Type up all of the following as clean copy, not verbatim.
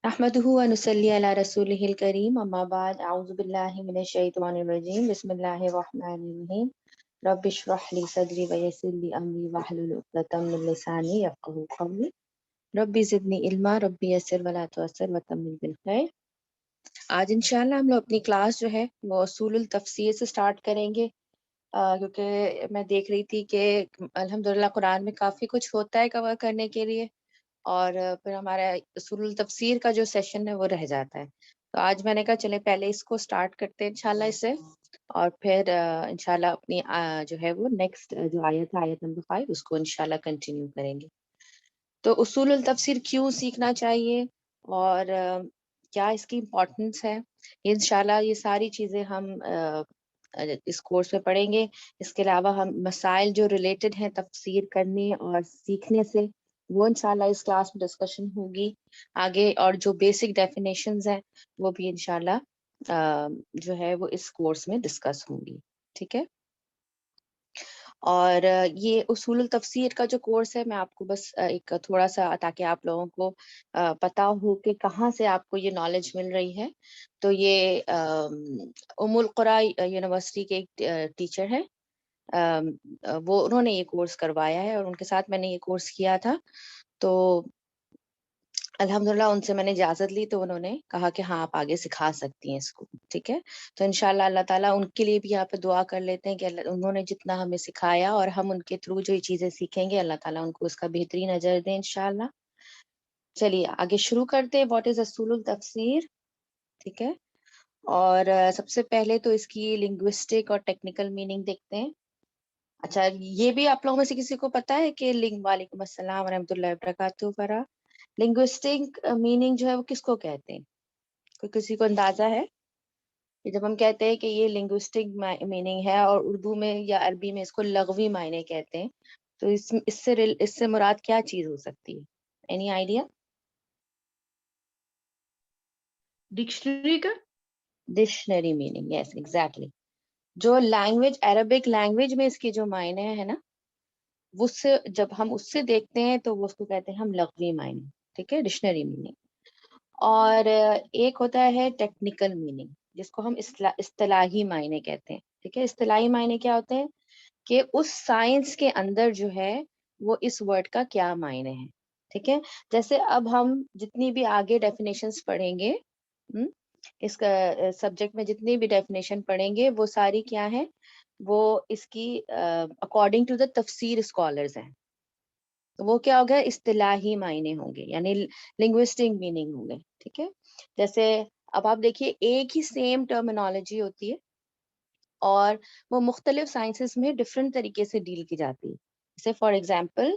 نحمده ونصلي على رسوله الكريم اما بعد اعوذ بالله من الشيطان الرجيم بسم الله الرحمن الرحيم رب اشرح لي صدري ويسر لي امري واحلل عقدة من لساني يفقهوا قولي ربي زدني علما ربي يسر ولا تعسر وتمم بالخير. آج انشاءاللہ ہم لوگ اپنی کلاس جو ہے وہ اصول التفسیر سے سٹارٹ کریں گے، کیونکہ میں دیکھ رہی تھی کہ الحمدللہ قرآن میں کافی کچھ ہوتا ہے کور کرنے کے لیے، اور پھر ہمارا اصول التفسیر کا جو سیشن ہے وہ رہ جاتا ہے. تو آج میں نے کہا چلے پہلے اس کو سٹارٹ کرتے ہیں انشاءاللہ اس سے، اور پھر انشاءاللہ اپنی جو ہے وہ نیکسٹ جو آیت ہے آیت نمبر 5 اس کو انشاءاللہ کنٹینیو کریں گے. تو اصول التفسیر کیوں سیکھنا چاہیے اور کیا اس کی امپورٹنس ہے، انشاءاللہ یہ ساری چیزیں ہم اس کورس میں پڑھیں گے. اس کے علاوہ ہم مسائل جو ریلیٹڈ ہیں تفسیر کرنے اور سیکھنے سے وہ انشاءاللہ اس کلاس میں ڈسکشن ہوگی آگے، اور جو بیسک ڈیفینیشنز ہیں وہ بھی انشاءاللہ جو ہے وہ اس کورس میں ڈسکس ہوں گی. ٹھیک ہے، اور یہ اصول التفسیر کا جو کورس ہے میں آپ کو بس ایک تھوڑا سا تاکہ آپ لوگوں کو پتا ہو کہ کہاں سے آپ کو یہ نالج مل رہی ہے. تو یہ ام القریٰ یونیورسٹی کے ایک ٹیچر ہیں، وہ انہوں نے یہ کورس کروایا ہے اور ان کے ساتھ میں نے یہ کورس کیا تھا. تو الحمدللہ ان سے میں نے اجازت لی تو انہوں نے کہا کہ ہاں آپ آگے سکھا سکتی ہیں اس کو. ٹھیک ہے، تو انشاءاللہ اللہ تعالیٰ ان کے لیے بھی یہاں پہ دعا کر لیتے ہیں کہ انہوں نے جتنا ہمیں سکھایا اور ہم ان کے تھرو جو یہ چیزیں سیکھیں گے اللہ تعالیٰ ان کو اس کا بہترین اجر دیں انشاءاللہ. چلیے آگے شروع کرتے ہیں. واٹ از اصول التفسیر؟ ٹھیک ہے، اور سب سے پہلے تو اس کی لنگوسٹک اور ٹیکنیکل میننگ دیکھتے ہیں. اچھا، یہ بھی آپ لوگوں میں سے کسی کو پتا ہے کہ وعلیکم السلام ورحمۃ اللہ وبرکاتہ فرا، لنگوسٹک میننگ جو ہے وہ کس کو کہتے ہیں؟ کوئی کسی کو اندازہ ہے کہ جب ہم کہتے ہیں کہ یہ لنگوسٹک میننگ ہے اور اردو میں یا عربی میں اس کو لغوی معنی کہتے ہیں، تو اس سے مراد کیا چیز ہو سکتی ہے؟ Any idea? ڈکشنری کا ڈکشنری میننگ، یس ایگزیکٹلی. جو لینگویج عربک لینگویج میں اس کی جو معنی ہے نا، اس سے جب ہم اس سے دیکھتے ہیں تو وہ اس کو کہتے ہیں ہم لغوی معنی. ٹھیک ہے، ڈکشنری میننگ. اور ایک ہوتا ہے ٹیکنیکل میننگ جس کو ہم اصطلاحی معنی کہتے ہیں. ٹھیک ہے، اصطلاحی معنی کیا ہوتے ہیں کہ اس سائنس کے اندر جو ہے وہ اس ورڈ کا کیا معنی ہے. ٹھیک ہے، جیسے اب ہم جتنی بھی آگے ڈیفینیشنز پڑھیں گے، اس کا سبجیکٹ میں جتنی بھی ڈیفینیشن پڑھیں گے وہ ساری کیا ہیں، وہ اس کی اکارڈنگ ٹو دا تفسیر اسکالرز ہیں. تو وہ کیا ہوگا، اصطلاحی معنی ہوں گے یعنی لنگوسٹک میننگ ہوں گے. ٹھیک ہے، جیسے اب آپ دیکھیے ایک ہی سیم ٹرمینالوجی ہوتی ہے اور وہ مختلف سائنسز میں ڈفرینٹ طریقے سے ڈیل کی جاتی ہے. جیسے فار ایگزامپل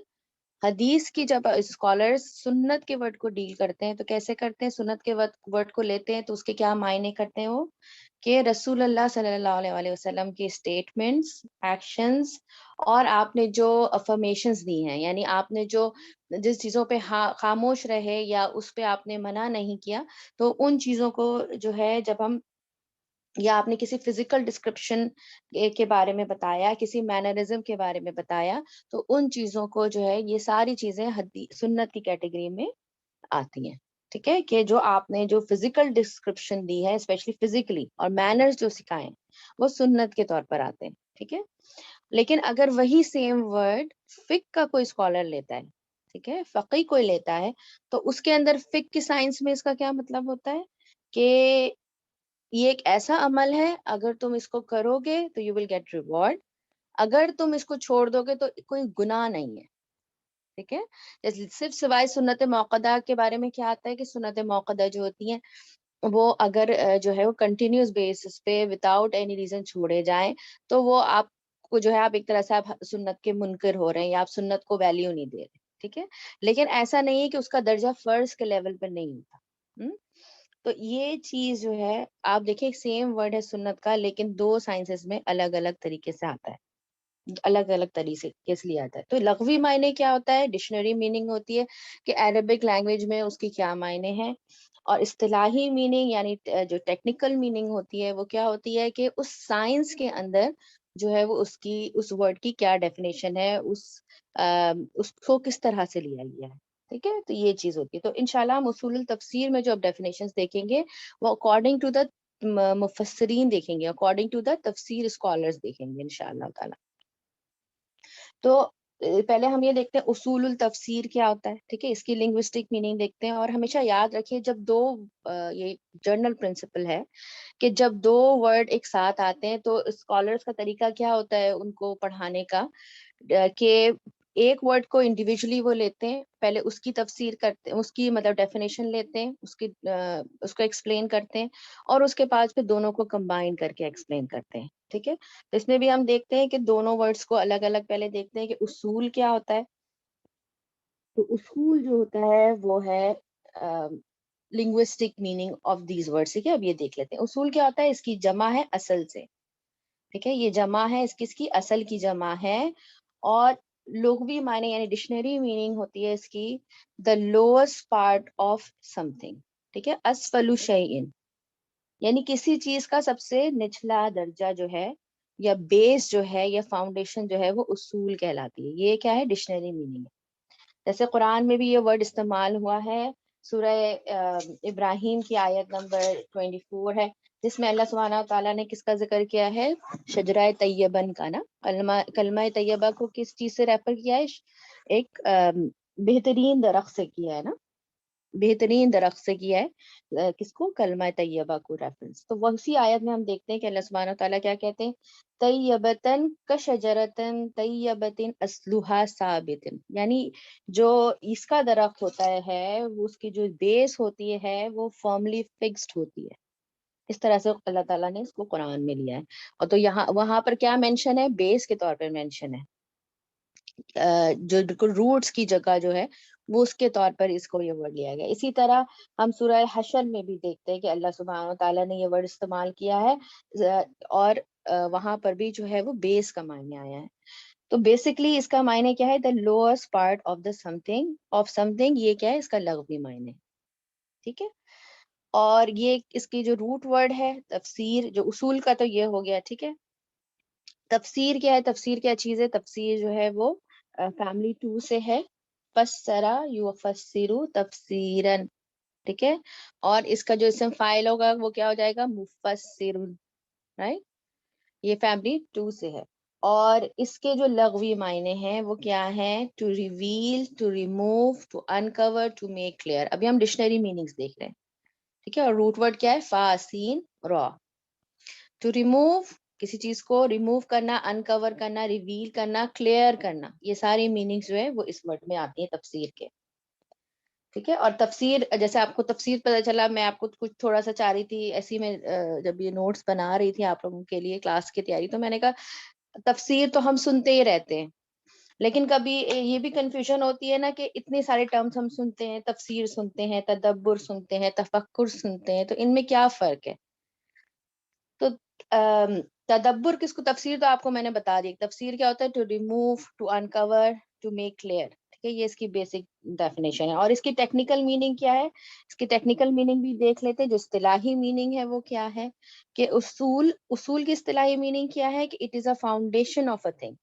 حدیث کی جب اسکالرز سنت کے ورڈ کو ڈیل کرتے ہیں تو کیسے کرتے ہیں، سنت کے ورڈ کو لیتے ہیں تو اس کے کیا معنی کرتے ہیں وہ، کہ رسول اللہ صلی اللہ علیہ وسلم کی اسٹیٹمنٹس، ایکشنز، اور آپ نے جو افرمیشنز دی ہیں، یعنی آپ نے جو جس چیزوں پہ خاموش رہے یا اس پہ آپ نے منع نہیں کیا، تو ان چیزوں کو جو ہے جب ہم، یا آپ نے کسی فزیکل ڈسکرپشن کے بارے میں بتایا، کسی مینرزم کے بارے میں بتایا، تو ان چیزوں کو جو ہے یہ ساری چیزیں سنت کی کیٹیگری میں آتی ہیں. ٹھیک ہے، کہ جو آپ نے جو فزیکل ڈسکرپشن دی ہے اسپیشلی فزیکلی، اور مینرز جو سکھائے ہیں وہ سنت کے طور پر آتے ہیں. ٹھیک ہے، لیکن اگر وہی سیم ورڈ فقہ کا کوئی اسکالر لیتا ہے، ٹھیک ہے، فقی کوئی لیتا ہے، تو اس کے اندر فقہ کی سائنس میں اس کا کیا مطلب ہوتا ہے کہ یہ ایک ایسا عمل ہے اگر تم اس کو کرو گے تو یو ول گیٹ ریوارڈ، اگر تم اس کو چھوڑ دو گے تو کوئی گناہ نہیں ہے. ٹھیک ہے، صرف سوائے سنت موقدہ کے بارے میں کیا آتا ہے کہ سنت موقدہ جو ہوتی ہیں وہ اگر جو ہے وہ کنٹینیوس بیسس پہ وداؤٹ اینی ریزن چھوڑے جائیں تو وہ آپ کو جو ہے آپ ایک طرح سے آپ سنت کے منکر ہو رہے ہیں یا آپ سنت کو ویلیو نہیں دے رہے. ٹھیک ہے، لیکن ایسا نہیں ہے کہ اس کا درجہ فرض کے لیول پہ نہیں ہوتا. تو یہ چیز جو ہے آپ دیکھیں سیم ورڈ ہے سنت کا، لیکن دو سائنسز میں الگ الگ طریقے سے آتا ہے، الگ الگ طریقے سے لیا آتا ہے. تو لغوی معنی کیا ہوتا ہے، ڈکشنری میننگ ہوتی ہے کہ عربک لینگویج میں اس کی کیا معنی ہے، اور اصطلاحی میننگ یعنی جو ٹیکنیکل میننگ ہوتی ہے وہ کیا ہوتی ہے کہ اس سائنس کے اندر جو ہے وہ اس ورڈ کی کیا ڈیفینیشن ہے، اس کو کس طرح سے لیا گیا ہے. ٹھیک ہے. تو یہ چیز ہوتی ہے. تو انشاءاللہ ہم اصول التفسیر میں جو اب ڈیفینیشنز دیکھیں گے وہ اکارڈنگ ٹو دا مفسرین دیکھیں گے, اکارڈنگ ٹو دا تفسیر اسکالرز دیکھیں گے انشاءاللہ تعالی. تو پہلے ہم یہ دیکھتے ہیں اصول التفسیر کیا ہوتا ہے. ٹھیک ہے, اس کی لنگوسٹک میننگ دیکھتے ہیں. اور ہمیشہ یاد رکھیے جب دو یہ جرنل پرنسپل ہے کہ جب دو ورڈ ایک ساتھ آتے ہیں تو اسکالرس کا طریقہ کیا ہوتا ہے ان کو پڑھانے کا, کہ ایک ورڈ کو انڈیویجلی وہ لیتے ہیں, پہلے اس کی تفسیر کرتے ہیں, اس کی مطلب ڈیفینیشن لیتے ہیں, اس کو ایکسپلین کرتے ہیں, اور اس کے بعد پھر دونوں کو کمبائن کر کے ایکسپلین کرتے ہیں. ٹھیک ہے, تو اس میں بھی ہم دیکھتے ہیں کہ دونوں ورڈس کو الگ الگ پہلے دیکھتے ہیں کہ اصول کیا ہوتا ہے. تو اصول جو ہوتا ہے وہ ہے linguistic meaning of these words. ٹھیک ہے, اب یہ دیکھ لیتے ہیں اصول کیا ہوتا ہے. اس کی جمع ہے اصل سے. ٹھیک ہے, یہ جمع ہے اس کی اصل کی جمع ہے. اور لغوی معنی یعنی ڈکشنری میننگ ہوتی ہے اس کی دا لوئسٹ پارٹ آف سم تھنگ. ٹھیک ہے, اسفل شیئن یعنی کسی چیز کا سب سے نچلا درجہ جو ہے یا بیس جو ہے یا فاؤنڈیشن جو ہے وہ اصول کہلاتی ہے. یہ کیا ہے, ڈکشنری میننگ ہے. جیسے قرآن میں بھی یہ ورڈ استعمال ہوا ہے, سورہ ابراہیم کی آیت نمبر 24 ہے, جس میں اللہ سبحانہ تعالیٰ نے کس کا ذکر کیا ہے, شجرہ طیبن کا نا. کلمہ طیبہ کو کس چیز سے ریفر کیا ہے, ایک بہترین درخت سے کیا ہے نا, بہترین درخت سے کیا ہے کس کو, کلمہ طیبہ کو ریفرنس. تو اسی آیت میں ہم دیکھتے ہیں کہ اللہ سبحانہ تعالیٰ کیا کہتے ہیں, طیبتن کشجرتن طیبتن اصلها ثابت, یعنی جو اس کا درخت ہوتا ہے وہ اس کی جو بیس ہوتی ہے وہ فرملی فکسڈ ہوتی ہے. اس طرح سے اللہ تعالیٰ نے اس کو قرآن میں لیا ہے. اور تو یہاں وہاں پر کیا مینشن ہے, بیس کے طور پر مینشن ہے, جو بالکل روٹس کی جگہ جو ہے وہ اس کے طور پر اس کو یہ ورڈ لیا گیا. اسی طرح ہم سورہ حشر میں بھی دیکھتے ہیں کہ اللہ سبحانہ تعالیٰ نے یہ ورڈ استعمال کیا ہے, اور وہاں پر بھی جو ہے وہ بیس کا معنی آیا ہے. تو بیسکلی اس کا معنی کیا ہے, دا لوئسٹ پارٹ آف سم تھنگ. یہ کیا ہے, اس کا لغوی معنی. ٹھیک ہے, اور یہ اس کی جو روٹ ورڈ ہے تفسیر, جو اصول کا تو یہ ہو گیا. ٹھیک ہے, تفسیر کیا ہے, تفسیر کیا چیز ہے, تفسیر جو ہے وہ فیملی 2 سے ہے, فسرا یفسرو تفسیرن. ٹھیک ہے, اور اس کا جو اسم فاعل ہوگا وہ کیا ہو جائے گا, مفسرن. رائٹ, یہ فیملی 2 سے ہے. اور اس کے جو لغوی معنی ہیں وہ کیا ہیں, to reveal, to remove, to uncover, to make clear. ابھی ہم ڈکشنری میننگز دیکھ رہے ہیں. ٹھیک ہے, اور روٹ ورڈ کیا ہے, فاسین را. ٹو ریموو, کسی چیز کو ریموو کرنا, انکور کرنا, ریویل کرنا, کلیئر کرنا, یہ ساری میننگز جو ہے وہ اس ورڈ میں آتی ہیں تفسیر کے. ٹھیک ہے, اور تفسیر جیسے آپ کو تفسیر پتہ چلا, میں آپ کو کچھ تھوڑا سا چاہ رہی تھی ایسی میں جب یہ نوٹس بنا رہی تھی آپ لوگوں کے لیے کلاس کی تیاری, تو میں نے کہا تفسیر تو ہم سنتے ہی رہتے ہیں, لیکن کبھی یہ بھی کنفیوژن ہوتی ہے نا کہ اتنے سارے ٹرمز ہم سنتے ہیں, تفسیر سنتے ہیں, تدبر سنتے ہیں, تفکر سنتے ہیں, تو ان میں کیا فرق ہے. تو تدبر کس کو, تفسیر تو آپ کو میں نے بتا دی, تفسیر کیا ہوتا ہے, to remove, to uncover, to make clear. ٹھیک ہے, یہ اس کی بیسک ڈیفینیشن ہے. اور اس کی ٹیکنیکل میننگ کیا ہے, اس کی ٹیکنیکل میننگ بھی دیکھ لیتے. جو اصطلاحی میننگ ہے وہ کیا ہے, کہ اصول کی اصطلاحی میننگ کیا ہے, کہ it is a foundation of a thing.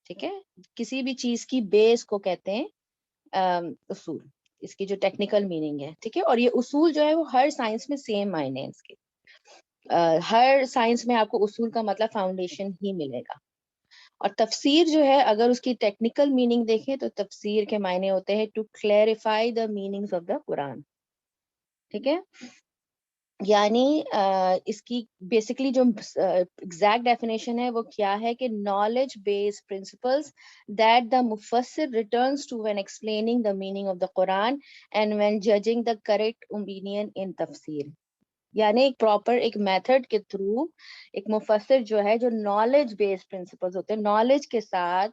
ٹھیک ہے, کسی بھی چیز کی بیس کو کہتے ہیں اصول, اس کی جو ٹیکنیکل میننگ ہے. ٹھیک ہے, اور یہ اصول جو ہے وہ ہر سائنس میں سیم معنی ہے اس کے, ہر سائنس میں آپ کو اصول کا مطلب فاؤنڈیشن ہی ملے گا. اور تفسیر جو ہے اگر اس کی ٹیکنیکل میننگ دیکھیں تو تفسیر کے معنی ہوتے ہیں to clarify the meanings of the Quran. ٹھیک ہے, یعنی اس کی بیسکلی جو ایگزیکٹ ڈیفینیشن ہے وہ کیا ہے, کہ knowledge based principles that the مفسر returns to when explaining the meaning of the Quran and when judging the correct opinion in tafsir. یعنی ایک پراپر ایک میتھڈ کے تھرو ایک مفسر جو ہے, جو نالج بیسڈ پرنسپلز ہوتے ہیں, نالج کے ساتھ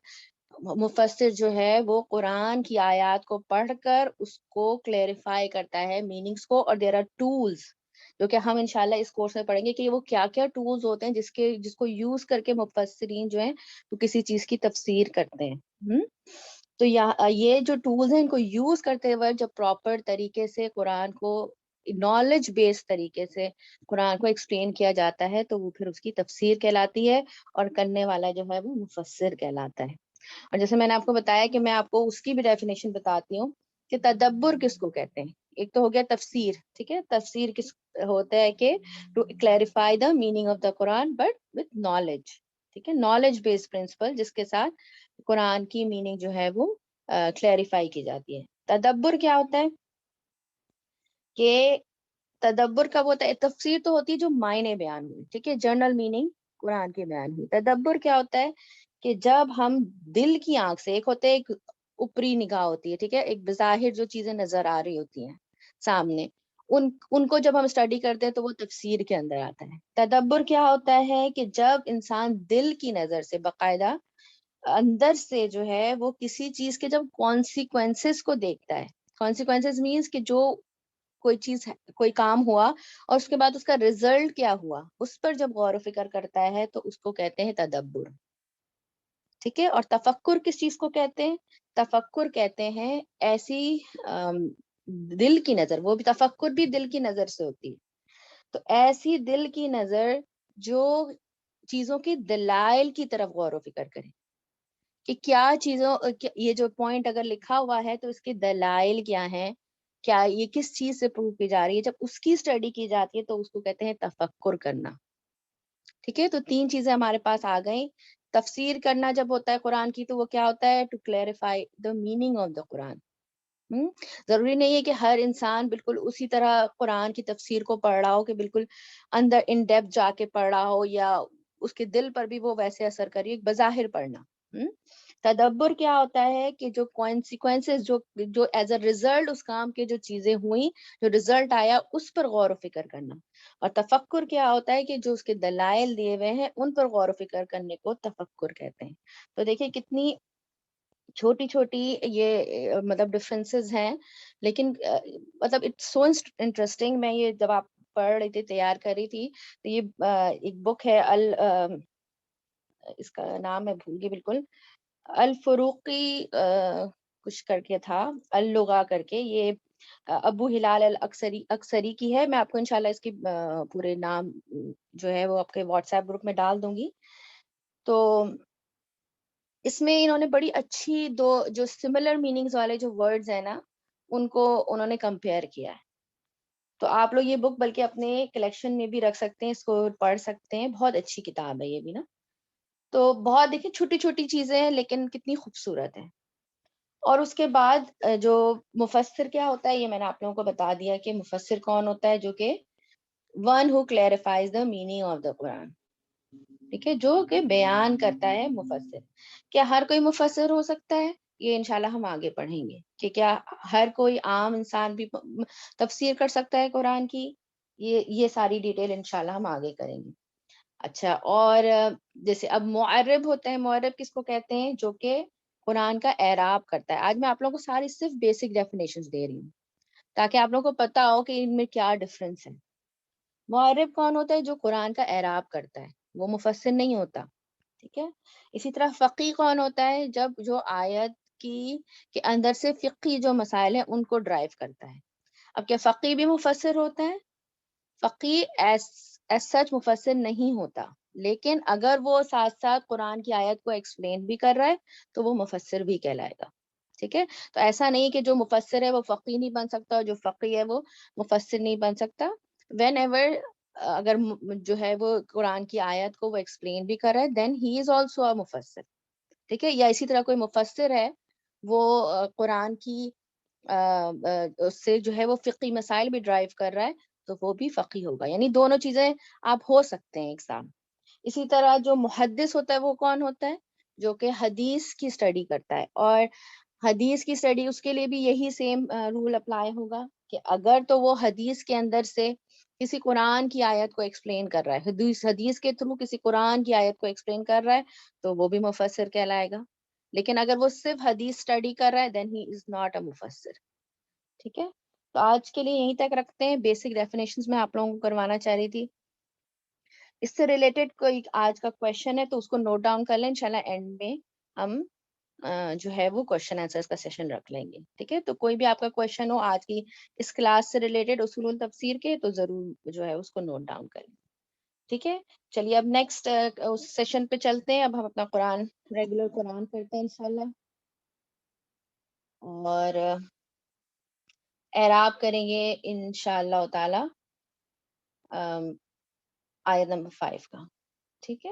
مفسر جو ہے وہ قرآن کی آیات کو پڑھ کر اس کو کلیریفائی کرتا ہے میننگز کو. اور دیر آر ٹولز جو کہ ہم انشاءاللہ اس کورس میں پڑھیں گے کہ وہ کیا کیا ٹولز ہوتے ہیں جس کو یوز کر کے مفسرین جو ہیں وہ کسی چیز کی تفسیر کرتے ہیں. تو یہ جو ٹولز ہیں ان کو یوز کرتے ہوئے جب پراپر طریقے سے قرآن کو نالج بیسڈ طریقے سے قرآن کو ایکسپلین کیا جاتا ہے تو وہ پھر اس کی تفسیر کہلاتی ہے, اور کرنے والا جو ہے وہ مفسر کہلاتا ہے. اور جیسے میں نے آپ کو بتایا کہ میں آپ کو اس کی بھی ڈیفینیشن بتاتی ہوں, کہ تدبر کس کو کہتے ہیں. ایک تو ہو گیا تفسیر, ٹھیک ہے, تفسیر کس ہوتا ہے کہ to clarify the meaning of the Quran but with knowledge, ٹھیک ہے, نالج بیسڈ پرنسپل جس کے ساتھ قرآن کی میننگ جو ہے وہ کلیریفائی کی جاتی ہے. تدبر کیا ہوتا ہے کہ تدبر کب ہوتا ہے, تفسیر تو ہوتی ہے جو معنی بیان ہوئی, ٹھیک ہے, جنرل میننگ قرآن کی بیان ہوئی. تدبر کیا ہوتا ہے کہ جب ہم دل کی آنکھ سے, ایک ہوتے ہے ایک اوپری نگاہ ہوتی ہے, ٹھیک ہے, ایک بظاہر جو چیزیں نظر آ رہی ہوتی ہیں سامنے, ان کو جب ہم اسٹڈی کرتے ہیں تو وہ تفسیر کے اندر آتا ہے. تدبر کیا ہوتا ہے کہ جب انسان دل کی نظر سے باقاعدہ اندر سے جو ہے وہ کسی چیز کے جب کانسیکوینسز کو دیکھتا ہے. کانسیکوینسز مینس کہ جو کوئی چیز کوئی کام ہوا اور اس کے بعد اس کا ریزلٹ کیا ہوا, اس پر جب غور و فکر کرتا ہے تو اس کو کہتے ہیں تدبر, ٹھیک ہے. اور تفکر کس چیز کو کہتے ہیں, تفکر کہتے ہیں ایسی دل کی نظر, وہ بھی تفکر بھی دل کی نظر سے ہوتی ہے, تو ایسی دل کی نظر جو چیزوں کی دلائل کی طرف غور و فکر کرے کہ کیا چیزوں, یہ جو پوائنٹ اگر لکھا ہوا ہے تو اس کے دلائل کیا ہیں, کیا یہ کس چیز سے پروو کی جا رہی ہے, جب اس کی اسٹڈی کی جاتی ہے تو اس کو کہتے ہیں تفکر کرنا, ٹھیک ہے. تو 3 چیزیں ہمارے پاس آ گئیں. تفسیر کرنا جب ہوتا ہے قرآن کی تو وہ کیا ہوتا ہے, to clarify the meaning of the Quran. ضروری نہیں ہے کہ ہر انسان بالکل اسی طرح قرآن کی تفسیر کو پڑھ رہا ہو, کہ بالکل اندر ان ڈیپتھ جا کے پڑھ رہا ہو یا اس کے دل پر بھی وہ ویسے اثر کری, بظاہر پڑھنا. تدبر کیا ہوتا ہے کہ جو کانسیکوینسز جو ایز اے ریزلٹ اس کام کے جو چیزیں ہوئیں, جو ریزلٹ آیا اس پر غور و فکر کرنا. اور تفکر کیا ہوتا ہے کہ جو اس کے دلائل دیے ہوئے ہیں ان پر غور و فکر کرنے کو تفکر کہتے ہیں. تو دیکھیں کتنی چھوٹی چھوٹی یہ مطلب ڈفرینسز ہیں, لیکن مطلب اٹس سو انٹرسٹنگ. میں یہ جب آپ پڑھ رہی تھی, تیار کر رہی تھی, تو یہ ایک بک ہے اس کا نام میں بھول گئی بالکل, الفروقی کچھ کر کے تھا, اللغہ کر کے, یہ ابو ہلال الاکثری کی ہے. میں آپ کو انشاءاللہ اس کی پورے نام جو ہے وہ آپ کے واٹس ایپ گروپ میں ڈال دوں گی. تو اس میں انہوں نے بڑی اچھی دو جو سملر میننگز والے جو ورڈز ہیں نا, ان کو انہوں نے کمپیئر کیا ہے. تو آپ لوگ یہ بک بلکہ اپنے کلیکشن میں بھی رکھ سکتے ہیں, اس کو پڑھ سکتے ہیں, بہت اچھی کتاب ہے یہ بھی نا. تو بہت دیکھیں چھوٹی چھوٹی چیزیں ہیں لیکن کتنی خوبصورت ہیں. اور اس کے بعد جو مفسر کیا ہوتا ہے, یہ میں نے آپ لوگوں کو بتا دیا کہ مفسر کون ہوتا ہے, جو کہ one who clarifies the meaning of the Quran, ٹھیک ہے, جو کہ بیان کرتا ہے مفسر. کیا ہر کوئی مفسر ہو سکتا ہے, یہ انشاءاللہ ہم آگے پڑھیں گے کہ کیا ہر کوئی عام انسان بھی تفسیر کر سکتا ہے قرآن کی, یہ ساری ڈیٹیل انشاءاللہ ہم آگے کریں گے. اچھا, اور جیسے اب معرب ہوتا ہے, معرب کس کو کہتے ہیں, جو کہ قرآن کا اعراب کرتا ہے. آج میں آپ لوگوں کو ساری صرف بیسک ڈیفینیشنز دے رہی ہوں تاکہ آپ لوگوں کو پتا ہو کہ ان میں کیا ڈفرینس ہے. معرب کون ہوتا ہے, جو قرآن کا اعراب کرتا ہے, وہ مفسر نہیں ہوتا, ٹھیک ہے. اسی طرح فقی کون ہوتا ہے, جب جو آیت کی کے اندر سے فقی جو مسائل ہیں ان کو ڈرائیو کرتا ہے. اب کیا فقی بھی مفسر ہوتا ہے, فقی ایز سچ مفسر نہیں ہوتا, لیکن اگر وہ ساتھ ساتھ قرآن کی آیت کو ایکسپلین بھی کر رہا ہے تو وہ مفسر بھی کہلائے گا, ٹھیک ہے. تو ایسا نہیں کہ جو مفسر ہے وہ فقی نہیں بن سکتا اور جو فقی ہے وہ مفسر نہیں بن سکتا. وین ایور اگر جو ہے وہ قرآن کی آیت کو وہ ایکسپلین بھی کر رہا ہے, دین ہی از آلسو اے مفسر, ٹھیک ہے. یا اسی طرح کوئی مفسر ہے وہ قرآن کی اس سے جو ہے وہ فقی مسائل بھی ڈرائیو کر رہا ہے تو وہ بھی فقی ہوگا. یعنی دونوں چیزیں آپ ہو سکتے ہیں ایک ساتھ. اسی طرح جو محدث ہوتا ہے وہ کون ہوتا ہے, جو کہ حدیث کی اسٹڈی کرتا ہے, اور حدیث کی اسٹڈی اس کے لیے بھی یہی سیم رول اپلائی ہوگا کہ اگر تو وہ حدیث کے اندر سے کسی قرآن کی آیت کو ایکسپلین کر رہا ہے, حدیث کے تھرو کسی قرآن کی آیت کو ایکسپلین کر رہا ہے تو وہ بھی مفسر کہلائے گا. لیکن اگر وہ صرف حدیث اسٹڈی کر رہا ہے دین ہی از ناٹ اے مفسر, ٹھیک ہے. تو آج کے لیے یہیں تک رکھتے ہیں. بیسک ڈیفینیشنز میں آپ لوگوں کو کروانا چاہ رہی تھی. اس سے ریلیٹڈ کوئی آج کا کویشچن ہے تو اس کو نوٹ ڈاؤن کر لیں, انشاءاللہ اینڈ میں ہم جو ہے وہ کویشچن آنسر کا سیشن رکھ لیں گے, ٹھیک ہے. تو کوئی بھی آپ کا کویشچن ہو آج کی اس کلاس سے ریلیٹڈ اصول التفسیر کے, تو ضرور جو ہے اس کو نوٹ ڈاؤن کریں, ٹھیک ہے. چلیے اب نیکسٹ سیشن پہ چلتے ہیں. اب ہم اپنا قرآن ریگولر قرآن کرتے ہیں انشاءاللہ. اور اعراب کریں گے انشاءاللہ تعالی آیت نمبر 5 کا. ٹھیک ہے.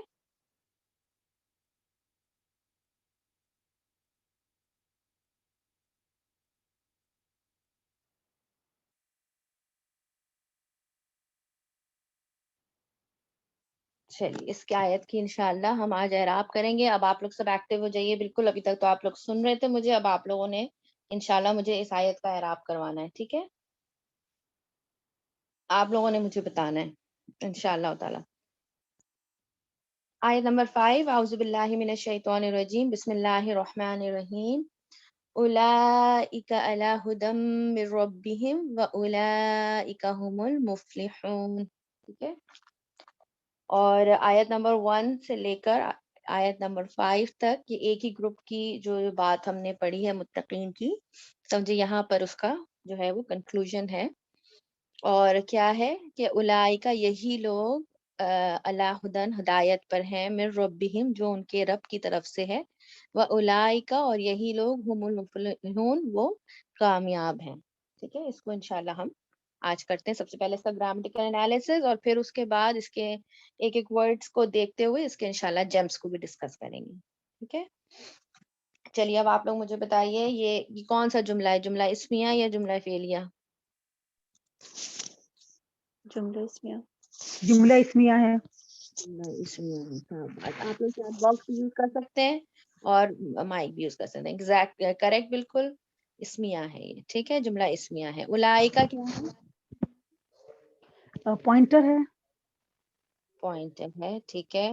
چلیے اس کی آیت کی انشاءاللہ ہم آج اعراب کریں گے. اب آپ لوگ سب ایکٹیو ہو جائیے بالکل. ابھی تک تو آپ لوگ سن رہے تھے مجھے, اب آپ لوگوں نے انشاءاللہ مجھے اس آیت کا اعراب کروانا ہے. ٹھیک ہے, آپ لوگوں نے مجھے بتانا ہے انشاءاللہ تعالی. آیت نمبر 5. اعوذ باللہ من الشیطان الرجیم, بسم اللہ الرحمن الرحیم. اولئک علی ھدی من ربہم واولئک هم المفلحون. ٹھیک ہے, اور آیت نمبر 1 سے لے کر آیت نمبر 5 تک یہ ایک ہی گروپ کی جو بات ہم نے پڑھی ہے متقین کی, سمجھے یہاں پر اس کا جو ہے وہ کنکلوژن ہے. اور کیا ہے کہ اولئک یہی لوگ علی ھدی ہدایت پر ہیں, من ربہم جو ان کے رب کی طرف سے ہے, واولئک اور یہی لوگ هم المفلحون وہ کامیاب ہیں. ٹھیک ہے, اس کو انشاءاللہ ہم آج کرتے ہیں. سب سے پہلے اس کا گرامٹیکل انالیسز اور پھر اس کے بعد اس کے ایک ایک ورڈز کو دیکھتے ہوئے اس کے انشاءاللہ جیمز کو بھی ڈسکس کریں گے. ٹھیک ہے, چلیے اب آپ لوگ مجھے بتائیے یہ کون سا جملہ ہے, جملہ اسمیہ یا جملہ فعلیہ؟ جملہ اسمیہ. جملہ اسمیہ ہے. جملہ اسمیہ ہے. آپ لوگ چیٹ باکس بھی یوز کر سکتے ہیں اور مائک بھی یوز کر سکتے ہیں. ایگزیکٹ کریکٹ, بالکل اسمیہ ہے یہ. ٹھیک ہے, جملہ اسمیہ ہے. اولئک کیا ہے؟ پوائنٹر ہے. پوائنٹ ہے. ٹھیک ہے,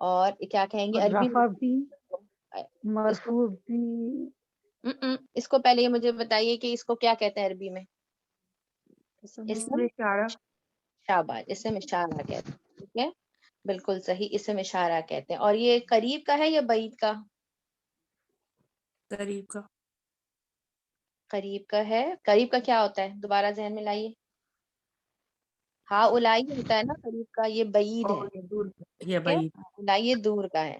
اور کیا کہیں گے اور عربی رفع بھی, میں؟ اس کو مرفوع بھی. اس کو پہلے یہ مجھے بتائیے کہ اس کو کیا کہتے ہیں عربی میں؟ اسم اشارہ. شاباش, اسم اشارہ کہتے ہیں. ٹھیک ہے, بالکل صحیح, اسم اشارہ کہتے ہیں. اور یہ قریب کا ہے یا بعید کا؟ قریب کا. قریب کا ہے. قریب کا کیا ہوتا ہے دوبارہ ذہن میں لائیے. ہاں اولائی ہوتا ہے نا قریب کا, یہ بعید ہے. اور یہ دور یہ ٹھیک ہے, بعید. اولائی یہ دور کا ہے.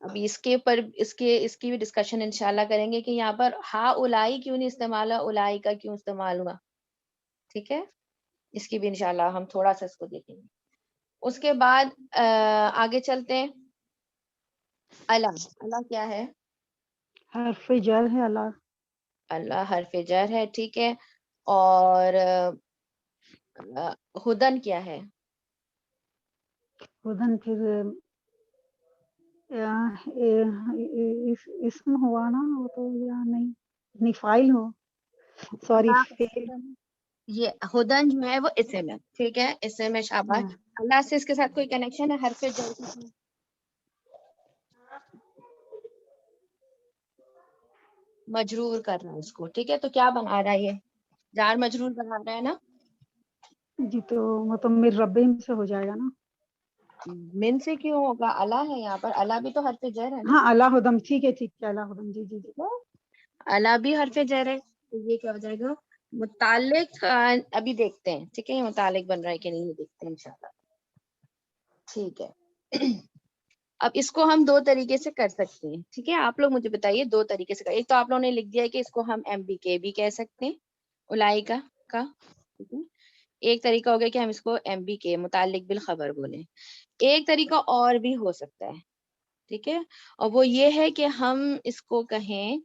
ابھی اس کے اوپر اس کی بھی ڈسکشن انشاءاللہ کریں گے کہ یہاں پر ہا اولائی کیوں نہیں استعمال ہوا, اولائی کا کیوں استعمال ہوا. ٹھیک ہے, اس کی بھی انشاءاللہ ہم تھوڑا سا اس کو دیکھیں گے. اس کے بعد آگے چلتے ہیں. اللہ, اللہ کیا ہے؟ حرف جر ہے. اللہ. اللہ حرف جر ہے. ٹھیک ہے, اور ہدن کیا ہے؟ ہدن پھر اسم ہوا نا, وہ تو یا نہیں فائل ہو, سوری ہاں, فیل. یہ ہدن جو ہے وہ اسم ہے. ٹھیک ہے, اسم ہے. شاباش. اللہ سے اس کے ساتھ کوئی کنیکشن ہے حرف جر کے ساتھ؟ مجرور کر رہا ہے اس کو. ٹھیک ہے, تو کیا بنا رہا ہے یہ جار مجرور بنا رہا ہے نا. جی تو مطلب میرے ربہم سے ہو جائے گا نا. من سے کیوں ہوگا, اللہ ہے یہاں پر. اللہ بھی تو حرف جر ہے نا. ہاں اللہ ہدم, ٹھیک ہے اللہ ہدم. جی جی جی. اللہ بھی حرف جر ہے, تو یہ کیا ہو جائے گا متعلق. ابھی دیکھتے ہیں. ٹھیک ہے, یہ متعلق بن رہا ہے کہ نہیں, یہ دیکھتے ہیں انشاءاللہ. ٹھیک ہے, اب اس کو ہم دو طریقے سے کر سکتے ہیں. ٹھیک ہے, آپ لوگ مجھے بتائیے دو طریقے سے. ایک تو آپ لوگوں نے لکھ دیا ہے کہ اس کو ہم ایم بی کے بھی کہہ سکتے ہیں, اولئک کا. ٹھیک ہے, ایک طریقہ ہو گیا کہ ہم اس کو ایم بی کے متعلق بالخبر بولیں. ایک طریقہ اور بھی ہو سکتا ہے. ٹھیک ہے, اور وہ یہ ہے کہ ہم اس کو کہیں,